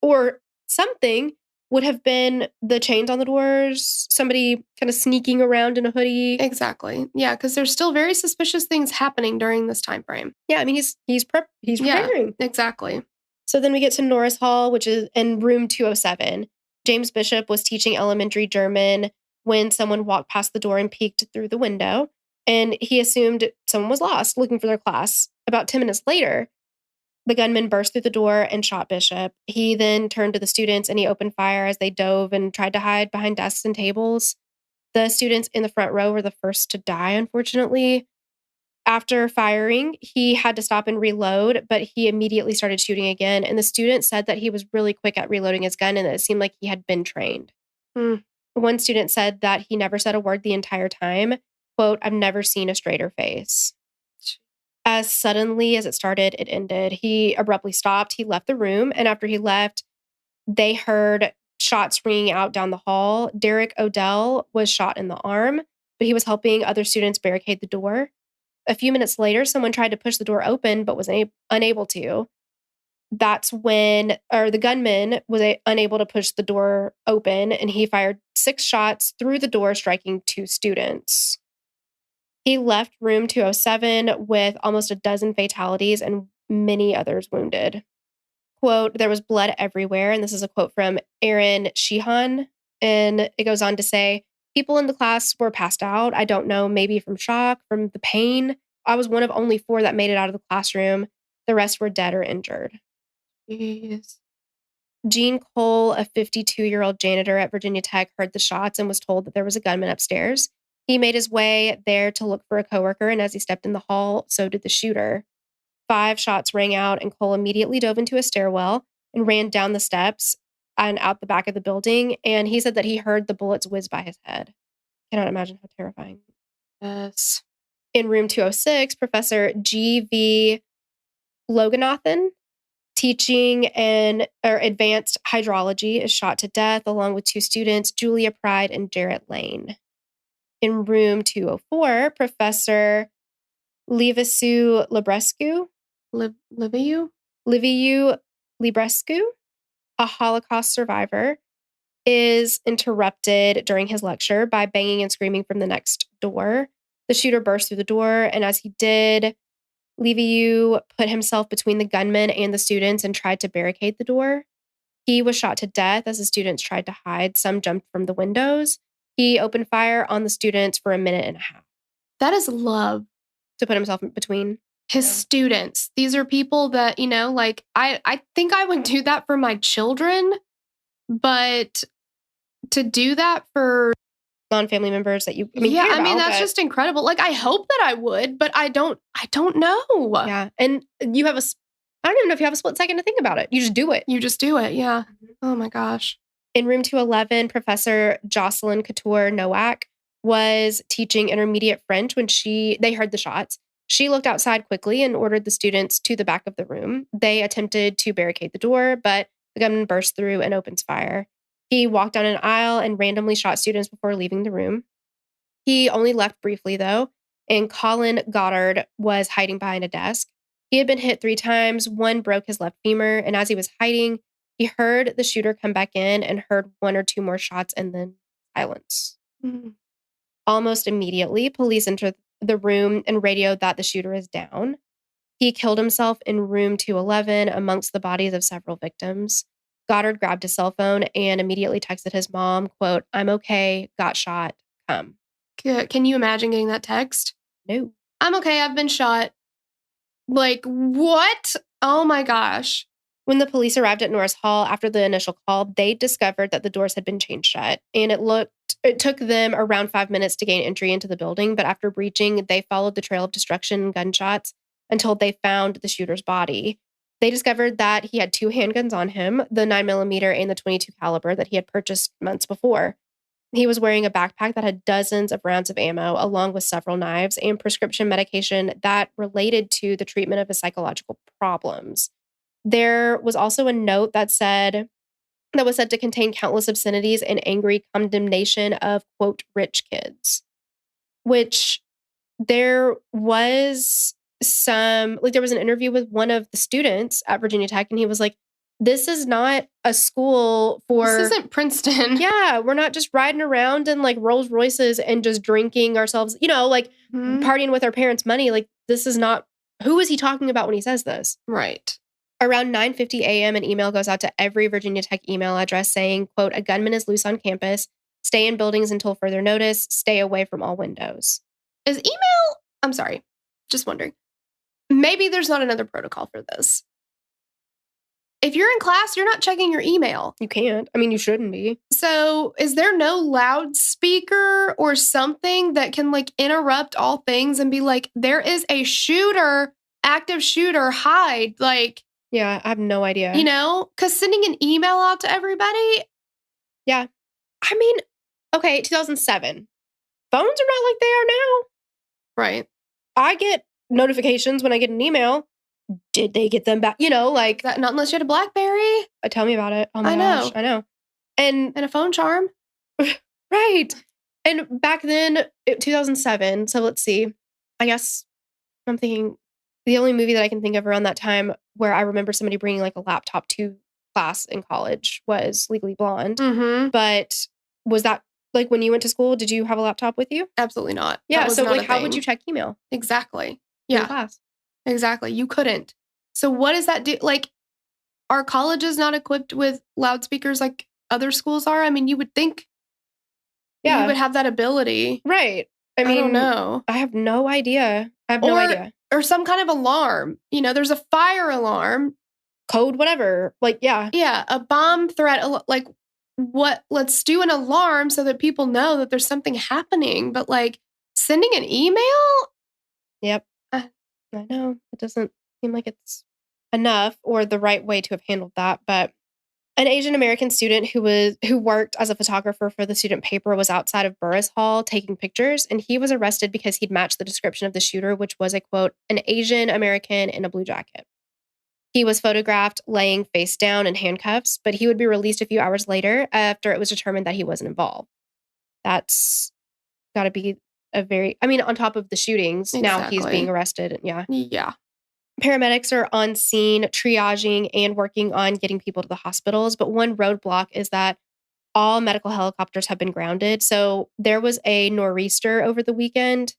or something would have been the chains on the doors, somebody kind of sneaking around in a hoodie. Exactly. Yeah, because there's still very suspicious things happening during this time frame. Yeah, I mean, he's preparing. Yeah, exactly. So then we get to Norris Hall, which is in room 207. James Bishop was teaching elementary German when someone walked past the door and peeked through the window. And he assumed someone was lost looking for their class. About 10 minutes later, the gunman burst through the door and shot Bishop. He then turned to the students and he opened fire as they dove and tried to hide behind desks and tables. The students in the front row were the first to die, unfortunately. After firing, he had to stop and reload, but he immediately started shooting again. And the student said that he was really quick at reloading his gun and that it seemed like he had been trained. One student said that he never said a word the entire time. Quote, I've never seen a straighter face. As suddenly as it started, it ended. He abruptly stopped. He left the room. And after he left, they heard shots ringing out down the hall. Derek Odell was shot in the arm, but he was helping other students barricade the door. A few minutes later, someone tried to push the door open, but was unable to. That's when the gunman was unable to push the door open, and he fired 6 shots through the door, striking 2 students. He left room 207 with almost a dozen fatalities and many others wounded. Quote, there was blood everywhere. And this is a quote from Erin Sheehan. And it goes on to say, people in the class were passed out. I don't know, maybe from shock, from the pain. I was one of only 4 that made it out of the classroom. The rest were dead or injured. Jeez. Gene Cole, a 52-year-old janitor at Virginia Tech, heard the shots and was told that there was a gunman upstairs. He made his way there to look for a coworker, and as he stepped in the hall, so did the shooter. 5 shots rang out, and Cole immediately dove into a stairwell and ran down the steps and out the back of the building, and he said that he heard the bullets whiz by his head. Cannot imagine how terrifying. Yes. In room 206, Professor G.V. Loganathan teaching or advanced hydrology, is shot to death along with 2 students, Julia Pride and Jarrett Lane. In room 204, Professor Liviu Librescu, Liviu Librescu, a Holocaust survivor, is interrupted during his lecture by banging and screaming from the next door. The shooter burst through the door, and as he did, Liviu put himself between the gunman and the students and tried to barricade the door. He was shot to death as the students tried to hide. Some jumped from the windows. He opened fire on the students for 1.5 minutes. That is love. To put himself between his students. These are people that, like, I think I would do that for my children, but to do that for non-family members that you, that's just incredible. Like, I hope that I would, but I don't know. Yeah. And I don't even know if you have a split second to think about it. You just do it. Yeah. Oh my gosh. In room 211, Professor Jocelyn Couture Nowak was teaching intermediate French when they heard the shots. She looked outside quickly and ordered the students to the back of the room. They attempted to barricade the door, but the gunman burst through and opens fire. He walked down an aisle and randomly shot students before leaving the room. He only left briefly, though, and Colin Goddard was hiding behind a desk. He had been hit 3 times. One broke his left femur, and as he was hiding, he heard the shooter come back in and heard 1 or 2 more shots and then silence. Mm. Almost immediately, police entered the room and radioed that the shooter is down. He killed himself in room 211 amongst the bodies of several victims. Goddard grabbed his cell phone and immediately texted his mom, quote, "I'm okay, got shot, come." Can you imagine getting that text? No. "I'm okay, I've been shot." Like, what? Oh my gosh. When the police arrived at Norris Hall after the initial call, they discovered that the doors had been chained shut, and it took them around 5 minutes to gain entry into the building, but after breaching, they followed the trail of destruction and gunshots until they found the shooter's body. They discovered that he had 2 handguns on him, the 9mm and the .22 caliber that he had purchased months before. He was wearing a backpack that had dozens of rounds of ammo, along with several knives and prescription medication that related to the treatment of his psychological problems. There was also a note that was said to contain countless obscenities and angry condemnation of, quote, rich kids, which there was there was an interview with one of the students at Virginia Tech, and he was like, this is not a school for... This isn't Princeton. Yeah, we're not just riding around in like Rolls Royces and just drinking ourselves, partying with our parents' money. Like, this is not... Who is he talking about when he says this? Right. Around 9:50 a.m., an email goes out to every Virginia Tech email address saying, quote, "A gunman is loose on campus. Stay in buildings until further notice. Stay away from all windows." Is email... I'm sorry. Just wondering. Maybe there's not another protocol for this. If you're in class, you're not checking your email. You can't. I mean, you shouldn't be. So is there no loudspeaker or something that can like interrupt all things and be like, there is a shooter, active shooter, hide? Like... Yeah, I have no idea. Because sending an email out to everybody. Yeah. I mean, okay, 2007. Phones are not like they are now. Right. I get notifications when I get an email. Did they get them back? Like... Not unless you had a BlackBerry. Tell me about it. Oh my gosh, I know. And a phone charm. Right. And back then, 2007, so let's see. I guess I'm thinking... The only movie that I can think of around that time where I remember somebody bringing like a laptop to class in college was Legally Blonde. Mm-hmm. But was that like when you went to school, did you have a laptop with you? Absolutely not. Yeah. So like, how would you check email? Exactly. Yeah. In class. Exactly. You couldn't. So what does that do? Like, are colleges not equipped with loudspeakers like other schools are? I mean, you would think you would have that ability. Right. I mean, I don't know. I have no idea. No idea. Or some kind of alarm. There's a fire alarm. Code, whatever. Like, yeah. Yeah, a bomb threat. Like, what? Let's do an alarm so that people know that there's something happening. But, like, sending an email? Yep. I know. It doesn't seem like it's enough or the right way to have handled that. But an Asian American student who worked as a photographer for the student paper was outside of Norris Hall taking pictures, and he was arrested because he'd matched the description of the shooter, which was a, quote, "an Asian American in a blue jacket." He was photographed laying face down in handcuffs, but he would be released a few hours later after it was determined that he wasn't involved. That's got to be on top of the shootings, now he's being arrested. Yeah. Yeah. Paramedics are on scene, triaging and working on getting people to the hospitals. But one roadblock is that all medical helicopters have been grounded. So there was a nor'easter over the weekend,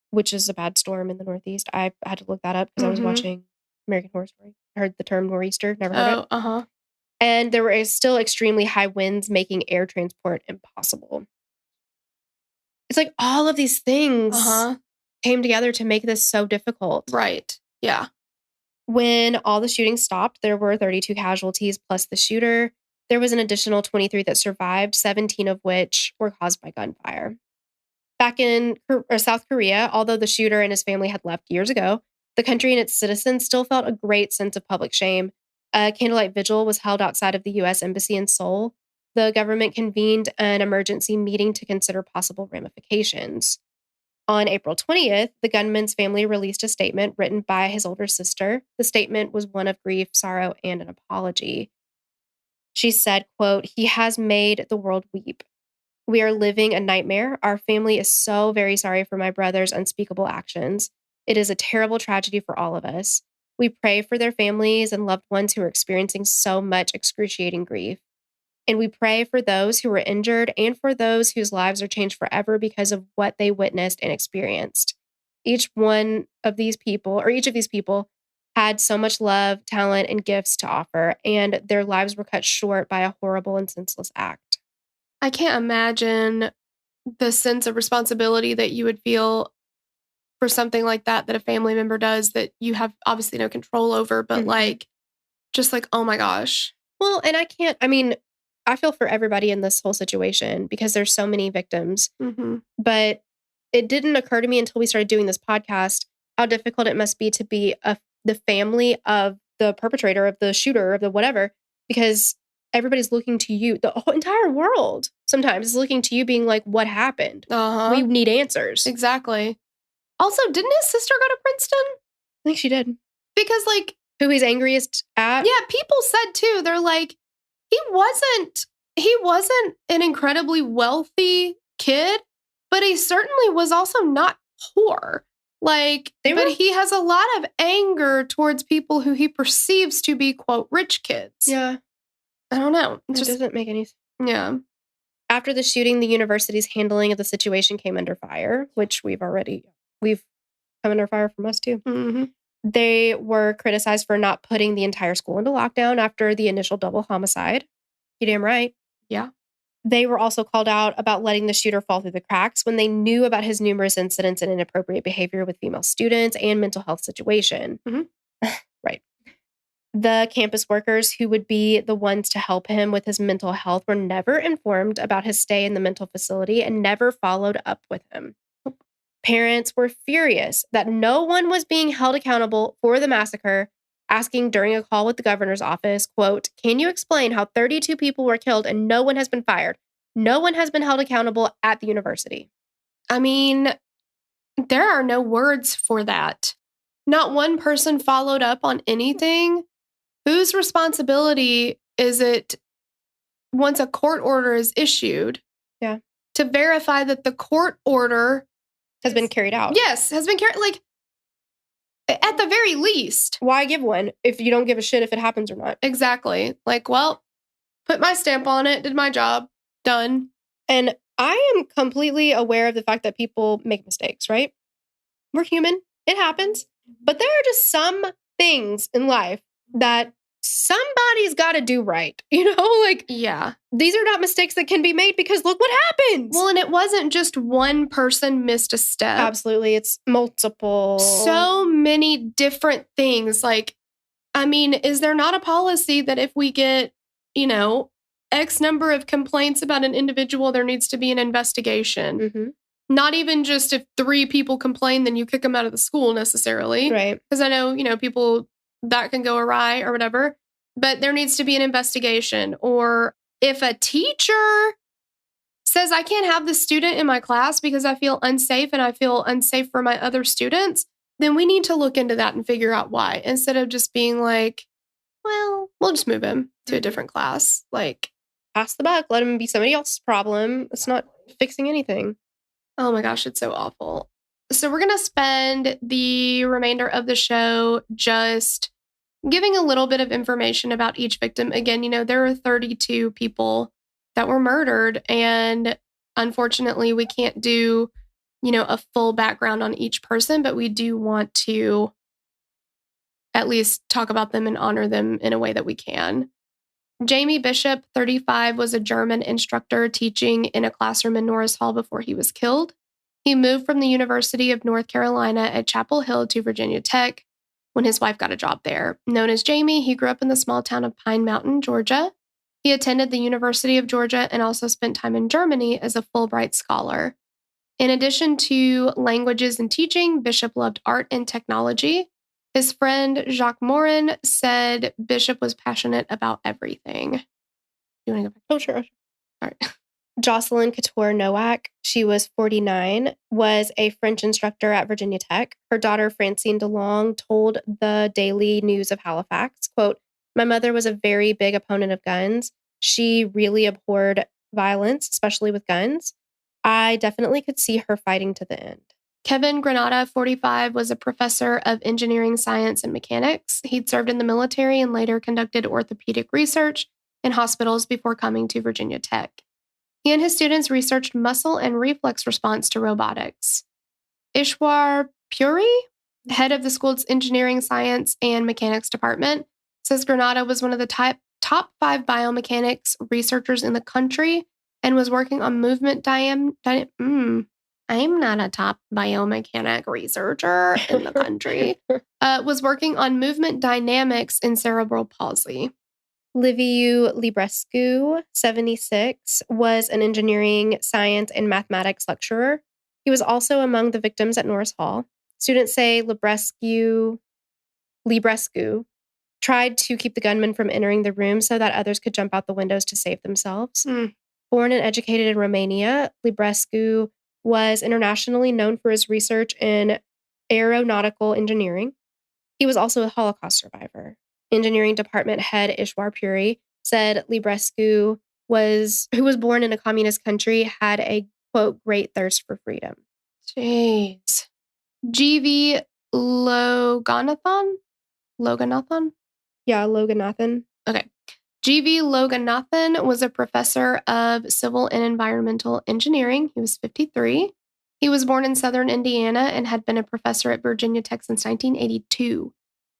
which is a bad storm in the Northeast. I had to look that up because I was watching American Horror Story. I heard the term nor'easter, never heard it. Uh-huh. And there were still extremely high winds making air transport impossible. It's like all of these things came together to make this so difficult. Right. Yeah. When all the shooting stopped, there were 32 casualties plus the shooter. There was an additional 23 that survived, 17 of which were caused by gunfire. Back in South Korea, although the shooter and his family had left years ago, the country and its citizens still felt a great sense of public shame. A candlelight vigil was held outside of the U.S. Embassy in Seoul. The government convened an emergency meeting to consider possible ramifications. On April 20th, the gunman's family released a statement written by his older sister. The statement was one of grief, sorrow, and an apology. She said, quote, "He has made the world weep. We are living a nightmare. Our family is so very sorry for my brother's unspeakable actions. It is a terrible tragedy for all of us. We pray for their families and loved ones who are experiencing so much excruciating grief. And we pray for those who were injured and for those whose lives are changed forever because of what they witnessed and experienced. Each of these people had so much love, talent, and gifts to offer, and their lives were cut short by a horrible and senseless act." I can't imagine the sense of responsibility that you would feel for something like that a family member does that you have obviously no control over, but oh my gosh. Well, and I feel for everybody in this whole situation because there's so many victims. But it didn't occur to me until we started doing this podcast how difficult it must be to be the family of the perpetrator, of the shooter, of the whatever, because everybody's looking to you. The whole entire world sometimes is looking to you being like, what happened? We need answers. Exactly. Also, didn't his sister go to Princeton? I think she did. Because who he's angriest at? Yeah, people said too, they're like, he wasn't an incredibly wealthy kid, but he certainly was also not poor. But he has a lot of anger towards people who he perceives to be, quote, rich kids. Yeah. I don't know. It just doesn't make any sense. Yeah. After the shooting, the university's handling of the situation came under fire, which we've come under fire from us too. They were criticized for not putting the entire school into lockdown after the initial double homicide. You damn right. Yeah. They were also called out about letting the shooter fall through the cracks when they knew about his numerous incidents and inappropriate behavior with female students and mental health situation. Right. The campus workers who would be the ones to help him with his mental health were never informed about his stay in the mental facility and never followed up with him. Parents were furious that no one was being held accountable for the massacre, asking during a call with the governor's office, quote, "Can you explain how 32 people were killed and no one has been fired? No one has been held accountable at the university." I mean, there are no words for that. Not one person followed up on anything. Whose responsibility is it once a court order is issued? Yeah. To verify that the court order has been carried out. Yes, has been carried. At the very least. Why give one if you don't give a shit if it happens or not? Exactly. Well, put my stamp on it, did my job, done. And I am completely aware of the fact that people make mistakes, right? We're human. It happens. But there are just some things in life that somebody's got to do right. Yeah. These are not mistakes that can be made because look what happened. Well, and it wasn't just one person missed a step. Absolutely. It's multiple. So many different things. Is there not a policy that if we get, X number of complaints about an individual, there needs to be an investigation? Not even just if 3 people complain, then you kick them out of the school necessarily. Right. Because I know, people that can go awry or whatever, but there needs to be an investigation. Or if a teacher says, I can't have this student in my class because I feel unsafe and I feel unsafe for my other students, then we need to look into that and figure out why, instead of just being like, well, we'll just move him to a different class. Like, pass the buck. Let him be somebody else's problem. It's not fixing anything. Oh my gosh, it's so awful. So we're going to spend the remainder of the show just giving a little bit of information about each victim. Again, there are 32 people that were murdered, and unfortunately, we can't do, a full background on each person, but we do want to at least talk about them and honor them in a way that we can. Jamie Bishop, 35, was a German instructor teaching in a classroom in Norris Hall before he was killed. He moved from the University of North Carolina at Chapel Hill to Virginia Tech when his wife got a job there. Known as Jamie, he grew up in the small town of Pine Mountain, Georgia. He attended the University of Georgia and also spent time in Germany as a Fulbright scholar. In addition to languages and teaching, Bishop loved art and technology. His friend Jacques Morin said Bishop was passionate about everything. Do you want to go back? Oh, sure. All right. Jocelyn Couture Nowak, she was 49, was a French instructor at Virginia Tech. Her daughter, Francine DeLong, told the Daily News of Halifax, quote, "My mother was a very big opponent of guns. She really abhorred violence, especially with guns. I definitely could see her fighting to the end." Kevin Granada, 45, was a professor of engineering science and mechanics. He'd served in the military and later conducted orthopedic research in hospitals before coming to Virginia Tech. He and his students researched muscle and reflex response to robotics. Ishwar Puri, head of the school's engineering science and mechanics department, says Granada was one of the top 5 biomechanics researchers in the country and was working on movement I'm not a top biomechanic researcher in the country. Was working on movement dynamics in cerebral palsy. Liviu Librescu, 76, was an engineering, science, and mathematics lecturer. He was also among the victims at Norris Hall. Students say Librescu tried to keep the gunman from entering the room so that others could jump out the windows to save themselves. Born and educated in Romania, Librescu was internationally known for his research in aeronautical engineering. He was also a Holocaust survivor. Engineering department head Ishwar Puri said Librescu, who was born in a communist country, had a, quote, great thirst for freedom. Jeez. G.V. Loganathan? Yeah, Loganathan. Okay. G.V. Loganathan was a professor of civil and environmental engineering. He was 53. He was born in southern Indiana and had been a professor at Virginia Tech since 1982.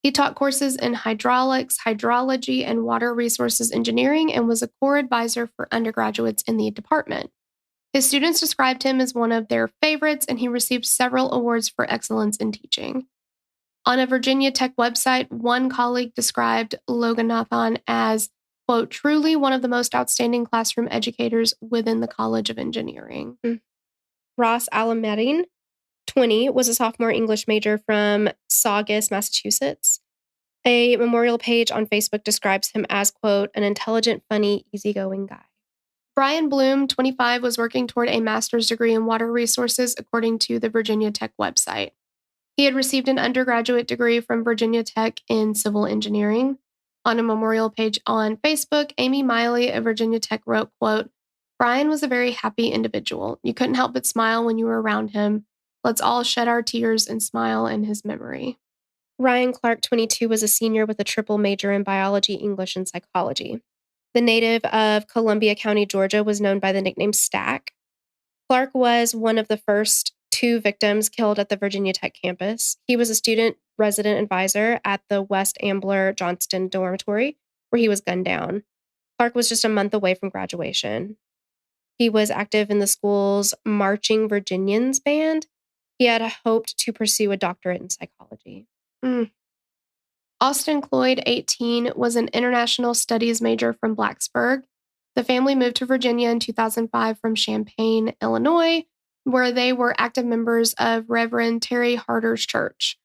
He taught courses in hydraulics, hydrology, and water resources engineering and was a core advisor for undergraduates in the department. His students described him as one of their favorites, and he received several awards for excellence in teaching. On a Virginia Tech website, one colleague described Loganathan as, quote, truly one of the most outstanding classroom educators within the College of Engineering. Ross Alameddine, 20, was a sophomore English major from Saugus, Massachusetts. A memorial page on Facebook describes him as, quote, an intelligent, funny, easygoing guy. Brian Bloom, 25, was working toward a master's degree in water resources, according to the Virginia Tech website. He had received an undergraduate degree from Virginia Tech in civil engineering. On a memorial page on Facebook, Amy Miley of Virginia Tech wrote, quote, Brian was a very happy individual. You couldn't help but smile when you were around him. Let's all shed our tears and smile in his memory. Ryan Clark, 22, was a senior with a triple major in biology, English, and psychology. The native of Columbia County, Georgia, was known by the nickname Stack. Clark was one of the first 2 victims killed at the Virginia Tech campus. He was a student resident advisor at the West Ambler Johnston dormitory, where he was gunned down. Clark was just a month away from graduation. He was active in the school's Marching Virginians band. He had hoped to pursue a doctorate in psychology. Austin Cloyd, 18, was an international studies major from Blacksburg. The family moved to Virginia in 2005 from Champaign, Illinois, where they were active members of Reverend Terry Harder's church.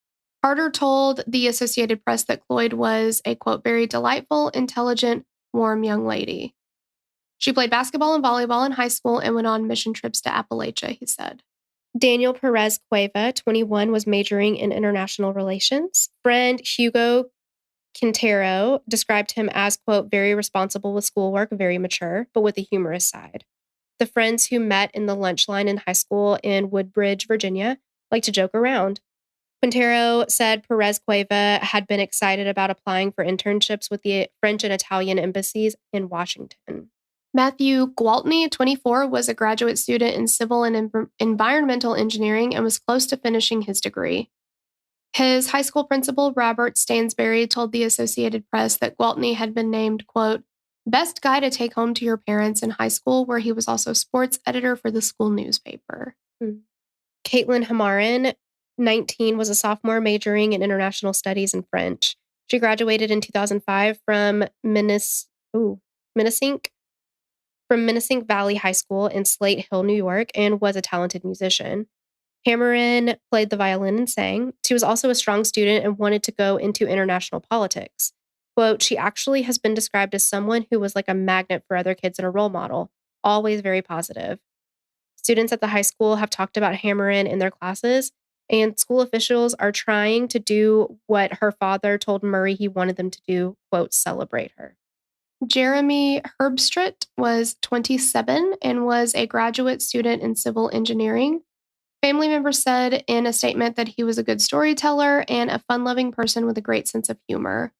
Harder told the Associated Press that Cloyd was a, quote, very delightful, intelligent, warm young lady. She played basketball and volleyball in high school and went on mission trips to Appalachia, he said. Daniel Perez Cueva, 21, was majoring in international relations. Friend Hugo Quintero described him as, quote, very responsible with schoolwork, very mature, but with a humorous side. The friends who met in the lunch line in high school in Woodbridge, Virginia, liked to joke around. Quintero said Perez Cueva had been excited about applying for internships with the French and Italian embassies in Washington. Matthew Gwaltney, 24, was a graduate student in civil and environmental engineering and was close to finishing his degree. His high school principal, Robert Stansberry, told the Associated Press that Gwaltney had been named, quote, best guy to take home to your parents in high school, where he was also sports editor for the school newspaper. Caitlin Hamarin, 19, was a sophomore majoring in international studies and French. She graduated in 2005 from Minisink Valley High School in Slate Hill, New York, and was a talented musician. Hamarin played the violin and sang. She was also a strong student and wanted to go into international politics. Quote, she actually has been described as someone who was like a magnet for other kids and a role model, always very positive. Students at the high school have talked about Hamarin in their classes, and school officials are trying to do what her father told Murray he wanted them to do, quote, celebrate her. Jeremy Herbstritt was 27 and was a graduate student in civil engineering. Family members said in a statement that he was a good storyteller and a fun-loving person with a great sense of humor.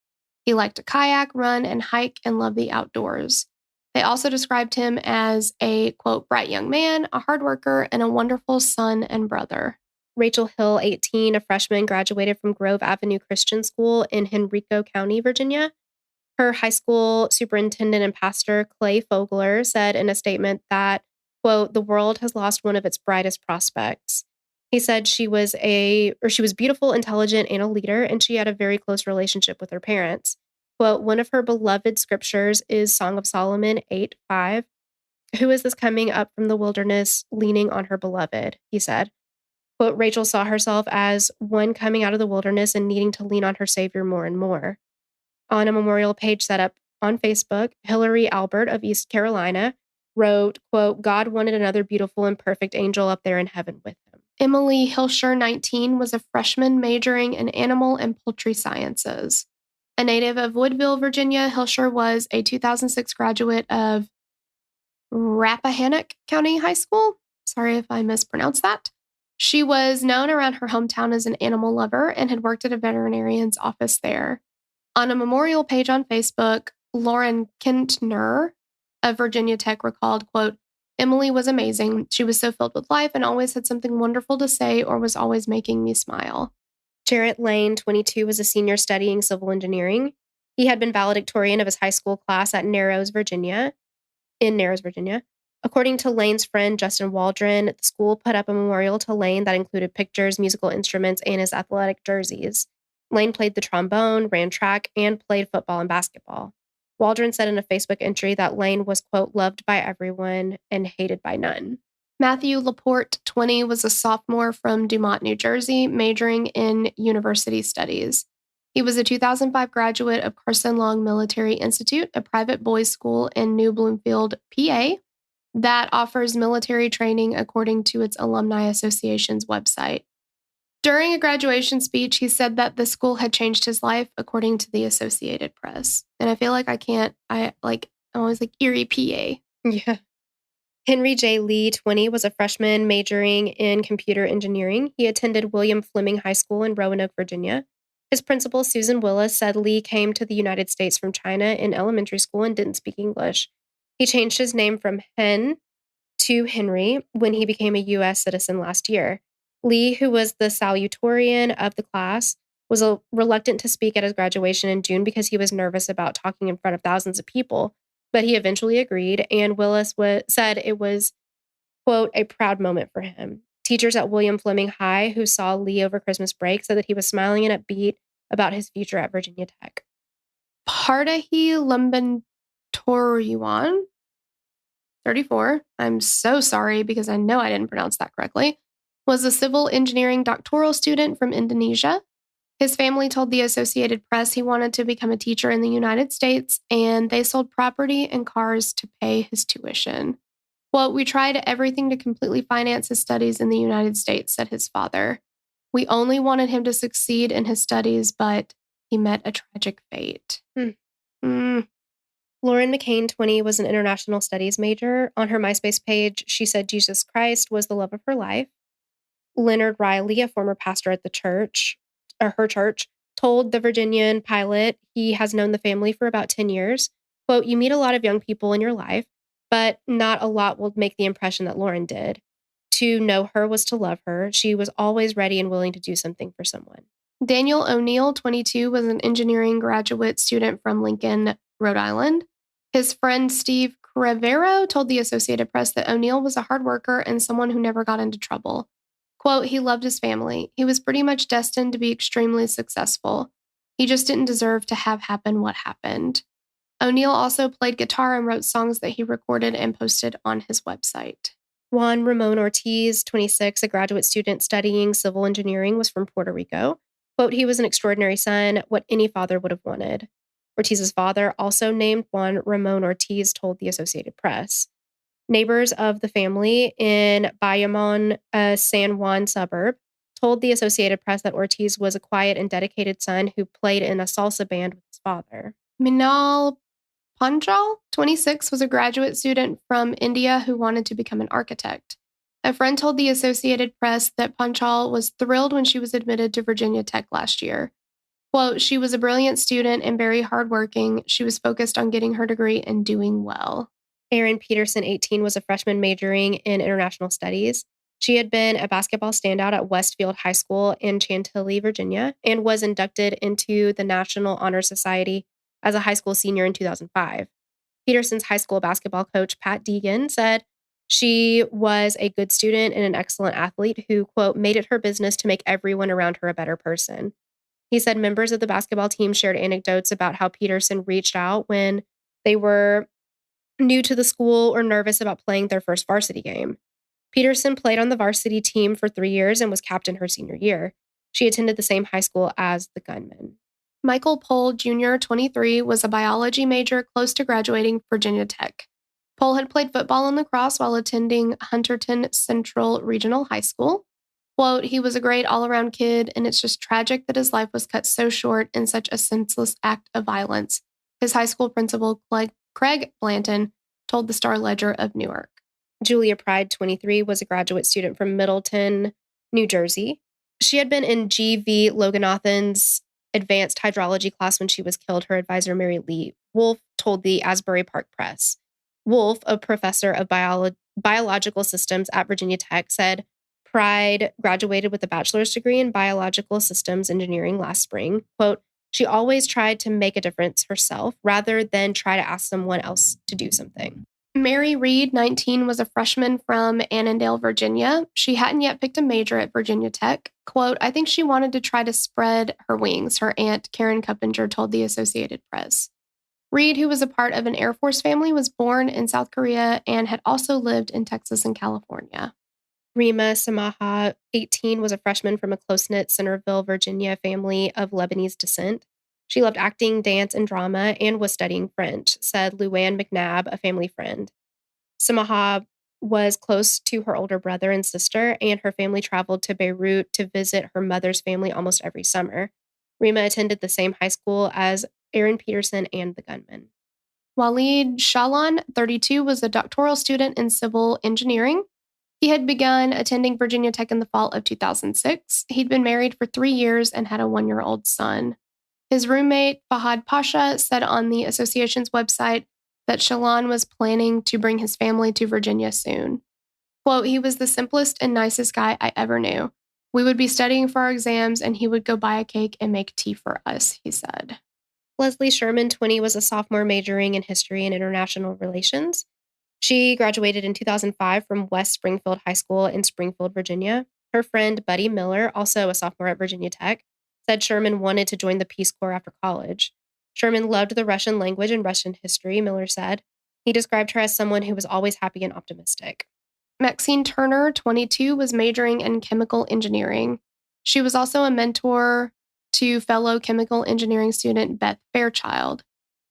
He liked to kayak, run, and hike and loved the outdoors. They also described him as a, quote, bright young man, a hard worker, and a wonderful son and brother. Rachel Hill, 18, a freshman, graduated from Grove Avenue Christian School in Henrico County, Virginia. Her high school superintendent and pastor, Clay Fogler, said in a statement that, quote, the world has lost one of its brightest prospects. He said she was beautiful, intelligent, and a leader, and she had a very close relationship with her parents. Quote, one of her beloved scriptures is Song of Solomon 8:5. Who is this coming up from the wilderness, leaning on her beloved? He said. Quote, Rachel saw herself as one coming out of the wilderness and needing to lean on her Savior more and more. On a memorial page set up on Facebook, Hillary Albert of East Carolina wrote, quote, God wanted another beautiful and perfect angel up there in heaven with him. Emily Hilscher, 19, was a freshman majoring in animal and poultry sciences. A native of Woodville, Virginia, Hilscher was a 2006 graduate of Rappahannock County High School. Sorry if I mispronounced that. She was known around her hometown as an animal lover and had worked at a veterinarian's office there. On a memorial page on Facebook, Lauren Kintner of Virginia Tech recalled, quote, Emily was amazing. She was so filled with life and always had something wonderful to say or was always making me smile. Jarrett Lane, 22, was a senior studying civil engineering. He had been valedictorian of his high school class at Narrows, Virginia. According to Lane's friend, Justin Waldron, the school put up a memorial to Lane that included pictures, musical instruments, and his athletic jerseys. Lane played the trombone, ran track, and played football and basketball. Waldron said in a Facebook entry that Lane was, quote, loved by everyone and hated by none. Matthew Laporte, 20, was a sophomore from Dumont, New Jersey, majoring in university studies. He was a 2005 graduate of Carson Long Military Institute, a private boys' school in New Bloomfield, PA, that offers military training according to its Alumni Association's website. During a graduation speech, he said that the school had changed his life, according to the Associated Press. And I feel like I always like Erie, PA. Yeah. Henry J. Lee, 20, was a freshman majoring in computer engineering. He attended William Fleming High School in Roanoke, Virginia. His principal, Susan Willis, said Lee came to the United States from China in elementary school and didn't speak English. He changed his name from Hen to Henry when he became a U.S. citizen last year. Lee, who was the salutatorian of the class, was reluctant to speak at his graduation in June because he was nervous about talking in front of thousands of people, but he eventually agreed, and Willis said it was, quote, a proud moment for him. Teachers at William Fleming High who saw Lee over Christmas break said that he was smiling and upbeat about his future at Virginia Tech. Pardahi Lumbentoruan, 34, I'm so sorry because I know I didn't pronounce that correctly, was a civil engineering doctoral student from Indonesia. His family told the Associated Press he wanted to become a teacher in the United States, and they sold property and cars to pay his tuition. Well, we tried everything to completely finance his studies in the United States, said his father. We only wanted him to succeed in his studies, but he met a tragic fate. Lauren McCain, 20, was an international studies major. On her MySpace page, she said Jesus Christ was the love of her life. Leonard Riley, a former pastor at her church, told the Virginian Pilot he has known the family for about 10 years. Quote, "You meet a lot of young people in your life, but not a lot will make the impression that Lauren did. To know her was to love her. She was always ready and willing to do something for someone." Daniel O'Neill, 22, was an engineering graduate student from Lincoln, Rhode Island. His friend Steve Crevero told the Associated Press that O'Neill was a hard worker and someone who never got into trouble. Quote, "He loved his family. He was pretty much destined to be extremely successful. He just didn't deserve to have happen what happened." O'Neill also played guitar and wrote songs that he recorded and posted on his website. Juan Ramon Ortiz, 26, a graduate student studying civil engineering, was from Puerto Rico. Quote, "He was an extraordinary son, what any father would have wanted." Ortiz's father, also named Juan Ramon Ortiz, told the Associated Press. Neighbors of the family in Bayamon, a San Juan suburb, told the Associated Press that Ortiz was a quiet and dedicated son who played in a salsa band with his father. Minal Panjal, 26, was a graduate student from India who wanted to become an architect. A friend told the Associated Press that Panchal was thrilled when she was admitted to Virginia Tech last year. Quote, "She was a brilliant student and very hardworking. She was focused on getting her degree and doing well." Erin Peterson, 18, was a freshman majoring in international studies. She had been a basketball standout at Westfield High School in Chantilly, Virginia, and was inducted into the National Honor Society as a high school senior in 2005. Peterson's high school basketball coach, Pat Deegan, said she was a good student and an excellent athlete who, quote, "made it her business to make everyone around her a better person." He said members of the basketball team shared anecdotes about how Peterson reached out when they were new to the school or nervous about playing their first varsity game. Peterson played on the varsity team for 3 years and was captain her senior year. She attended the same high school as the gunman. Michael Pohl Jr., 23, was a biology major close to graduating Virginia Tech. Pohl had played football and lacrosse while attending Hunterton Central Regional High School. Quote, "He was a great all-around kid, and it's just tragic that his life was cut so short in such a senseless act of violence," his high school principal, Craig Blanton, told the Star-Ledger of Newark. Julia Pride, 23, was a graduate student from Middleton, New Jersey. She had been in G.V. Loganathan's advanced hydrology class when she was killed. Her advisor, Mary Lee Wolf, told the Asbury Park Press. Wolf, a professor of biological systems at Virginia Tech, said Pride graduated with a bachelor's degree in biological systems engineering last spring. Quote, "She always tried to make a difference herself rather than try to ask someone else to do something." Mary Reed, 19, was a freshman from Annandale, Virginia. She hadn't yet picked a major at Virginia Tech. Quote, "I think she wanted to try to spread her wings," her aunt, Karen Kuppinger, told the Associated Press. Reed, who was a part of an Air Force family, was born in South Korea and had also lived in Texas and California. Rima Samaha, 18, was a freshman from a close-knit Centerville, Virginia family of Lebanese descent. She loved acting, dance, and drama and was studying French, said Luann McNabb, a family friend. Samaha was close to her older brother and sister, and her family traveled to Beirut to visit her mother's family almost every summer. Rima attended the same high school as Erin Peterson and the gunman. Walid Shalan, 32, was a doctoral student in civil engineering. He had begun attending Virginia Tech in the fall of 2006. He'd been married for 3 years and had a 1-year-old son. His roommate, Fahad Pasha, said on the association's website that Shalan was planning to bring his family to Virginia soon. Quote, "He was the simplest and nicest guy I ever knew. We would be studying for our exams and he would go buy a cake and make tea for us," he said. Leslie Sherman, 20, was a sophomore majoring in history and international relations. She graduated in 2005 from West Springfield High School in Springfield, Virginia. Her friend Buddy Miller, also a sophomore at Virginia Tech, said Sherman wanted to join the Peace Corps after college. Sherman loved the Russian language and Russian history, Miller said. He described her as someone who was always happy and optimistic. Maxine Turner, 22, was majoring in chemical engineering. She was also a mentor to fellow chemical engineering student Beth Fairchild.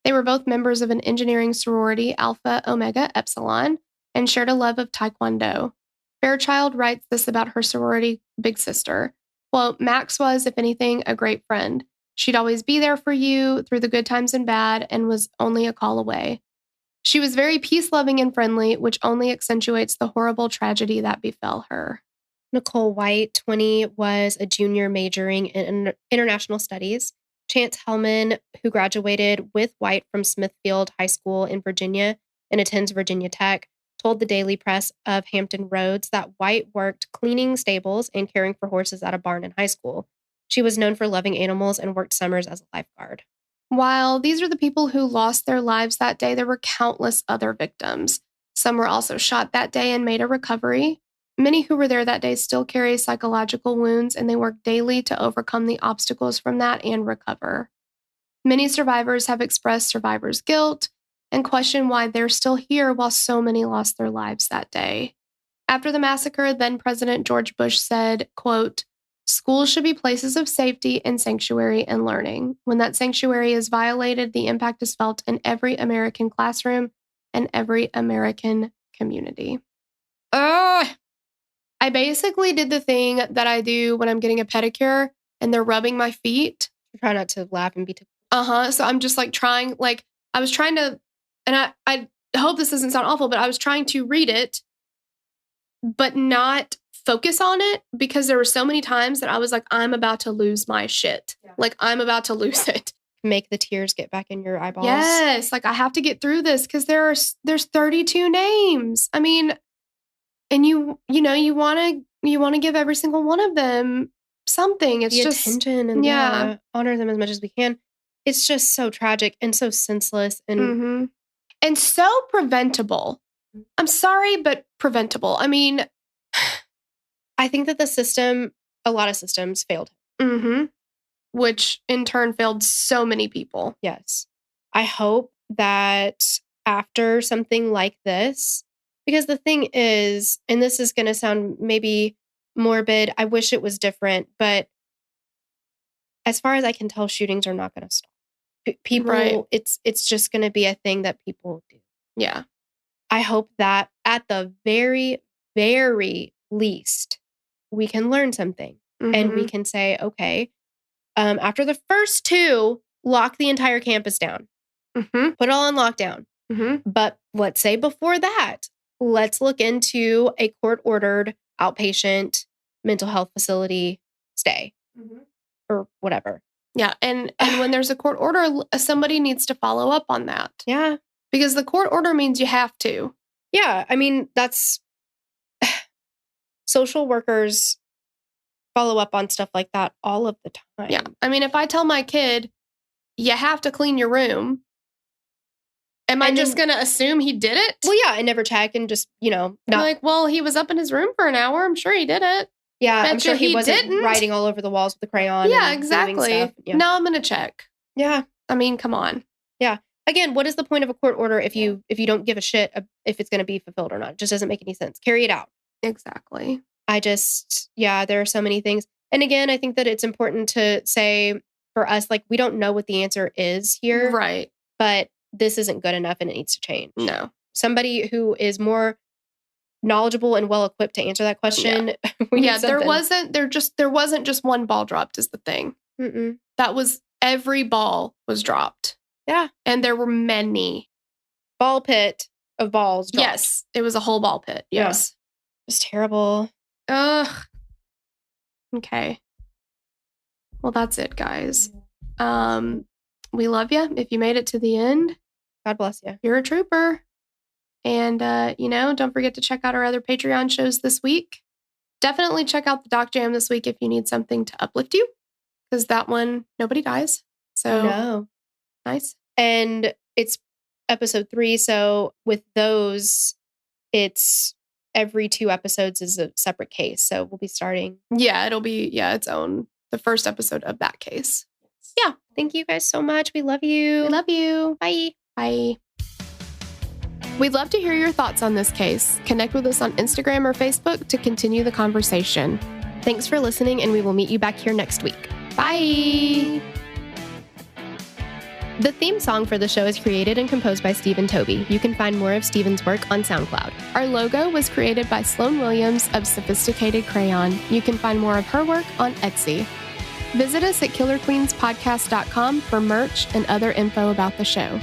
They were both members of an engineering sorority, Alpha Omega Epsilon, and shared a love of Taekwondo. Fairchild writes this about her sorority big sister. Quote, "Max was, if anything, a great friend. She'd always be there for you through the good times and bad and was only a call away. She was very peace-loving and friendly, which only accentuates the horrible tragedy that befell her. Nicole White, 20, was a junior majoring in international studies. Chance Hellman, who graduated with White from Smithfield High School in Virginia and attends Virginia Tech, told the Daily Press of Hampton Roads that White worked cleaning stables and caring for horses at a barn in high school. She was known for loving animals and worked summers as a lifeguard. While these are the people who lost their lives that day, there were countless other victims. Some were also shot that day and made a recovery. Many who were there that day still carry psychological wounds, and they work daily to overcome the obstacles from that and recover. Many survivors have expressed survivor's guilt and question why they're still here while so many lost their lives that day. After the massacre, then President George Bush said, quote, "Schools should be places of safety and sanctuary and learning. When that sanctuary is violated, the impact is felt in every American classroom and every American community." I basically did the thing that I do when I'm getting a pedicure and they're rubbing my feet. Try not to laugh and be too... So I'm just like trying, like I was trying to, and I hope this doesn't sound awful, but I was trying to read it, but not focus on it because there were so many times that I was like, I'm about to lose my shit. Yeah. Like I'm about to lose it. Make the tears get back in your eyeballs. Yes. Like I have to get through this because there's 32 names. I mean, and you want to give every single one of them something. It's just attention and honor them as much as we can. It's just so tragic and so senseless and and so preventable. I'm sorry, but preventable. I mean, I think that a lot of systems failed. Which in turn failed so many people. Yes. I hope that after something like this, because the thing is, and this is going to sound maybe morbid, I wish it was different, but as far as I can tell, shootings are not going to stop. People, right. It's just going to be a thing that people do. Yeah. I hope that at the very, very least, we can learn something and we can say, okay, after the first two, lock the entire campus down. Put it all on lockdown. But let's say before that, let's look into a court-ordered outpatient mental health facility stay or whatever. Yeah. And when there's a court order, somebody needs to follow up on that. Yeah. Because the court order means you have to. Yeah. I mean, that's social workers follow up on stuff like that all of the time. Yeah. I mean, if I tell my kid, you have to clean your room, am I just going to assume he did it? Well, yeah, and never check and just, not. Like, well, he was up in his room for an hour. I'm sure he did it. Yeah, I'm sure he wasn't writing all over the walls with a crayon. Yeah, exactly. Yeah. Now I'm going to check. Yeah. I mean, come on. Yeah. Again, what is the point of a court order if you don't give a shit if it's going to be fulfilled or not? It just doesn't make any sense. Carry it out. Exactly. There are so many things. And again, I think that it's important to say for us, like, we don't know what the answer is here. Right. But this isn't good enough and it needs to change. No. Somebody who is more knowledgeable and well equipped to answer that question. Yeah, there wasn't just one ball dropped is the thing. That was every ball was dropped. Yeah. And there were many. Ball pit of balls dropped. Yes. It was a whole ball pit. Yes. Yeah. It was terrible. Ugh. Okay. Well, that's it, guys. We love you. If you made it to the end, God bless you. You're a trooper. And, don't forget to check out our other Patreon shows this week. Definitely check out the Doc Jam this week if you need something to uplift you, because that one, nobody dies. So no. Nice. And it's episode 3. So with those, it's every 2 episodes is a separate case. So we'll be starting. Yeah, it'll be, its own, the first episode of that case. Yeah. Thank you guys so much. We love you. We love you. Bye. Bye. We'd love to hear your thoughts on this case. Connect with us on Instagram or Facebook to continue the conversation. Thanks for listening, and we will meet you back here next week. Bye! The theme song for the show is created and composed by Stephen Toby. You can find more of Stephen's work on SoundCloud. Our logo was created by Sloan Williams of Sophisticated Crayon. You can find more of her work on Etsy. Visit us at killerqueenspodcast.com for merch and other info about the show.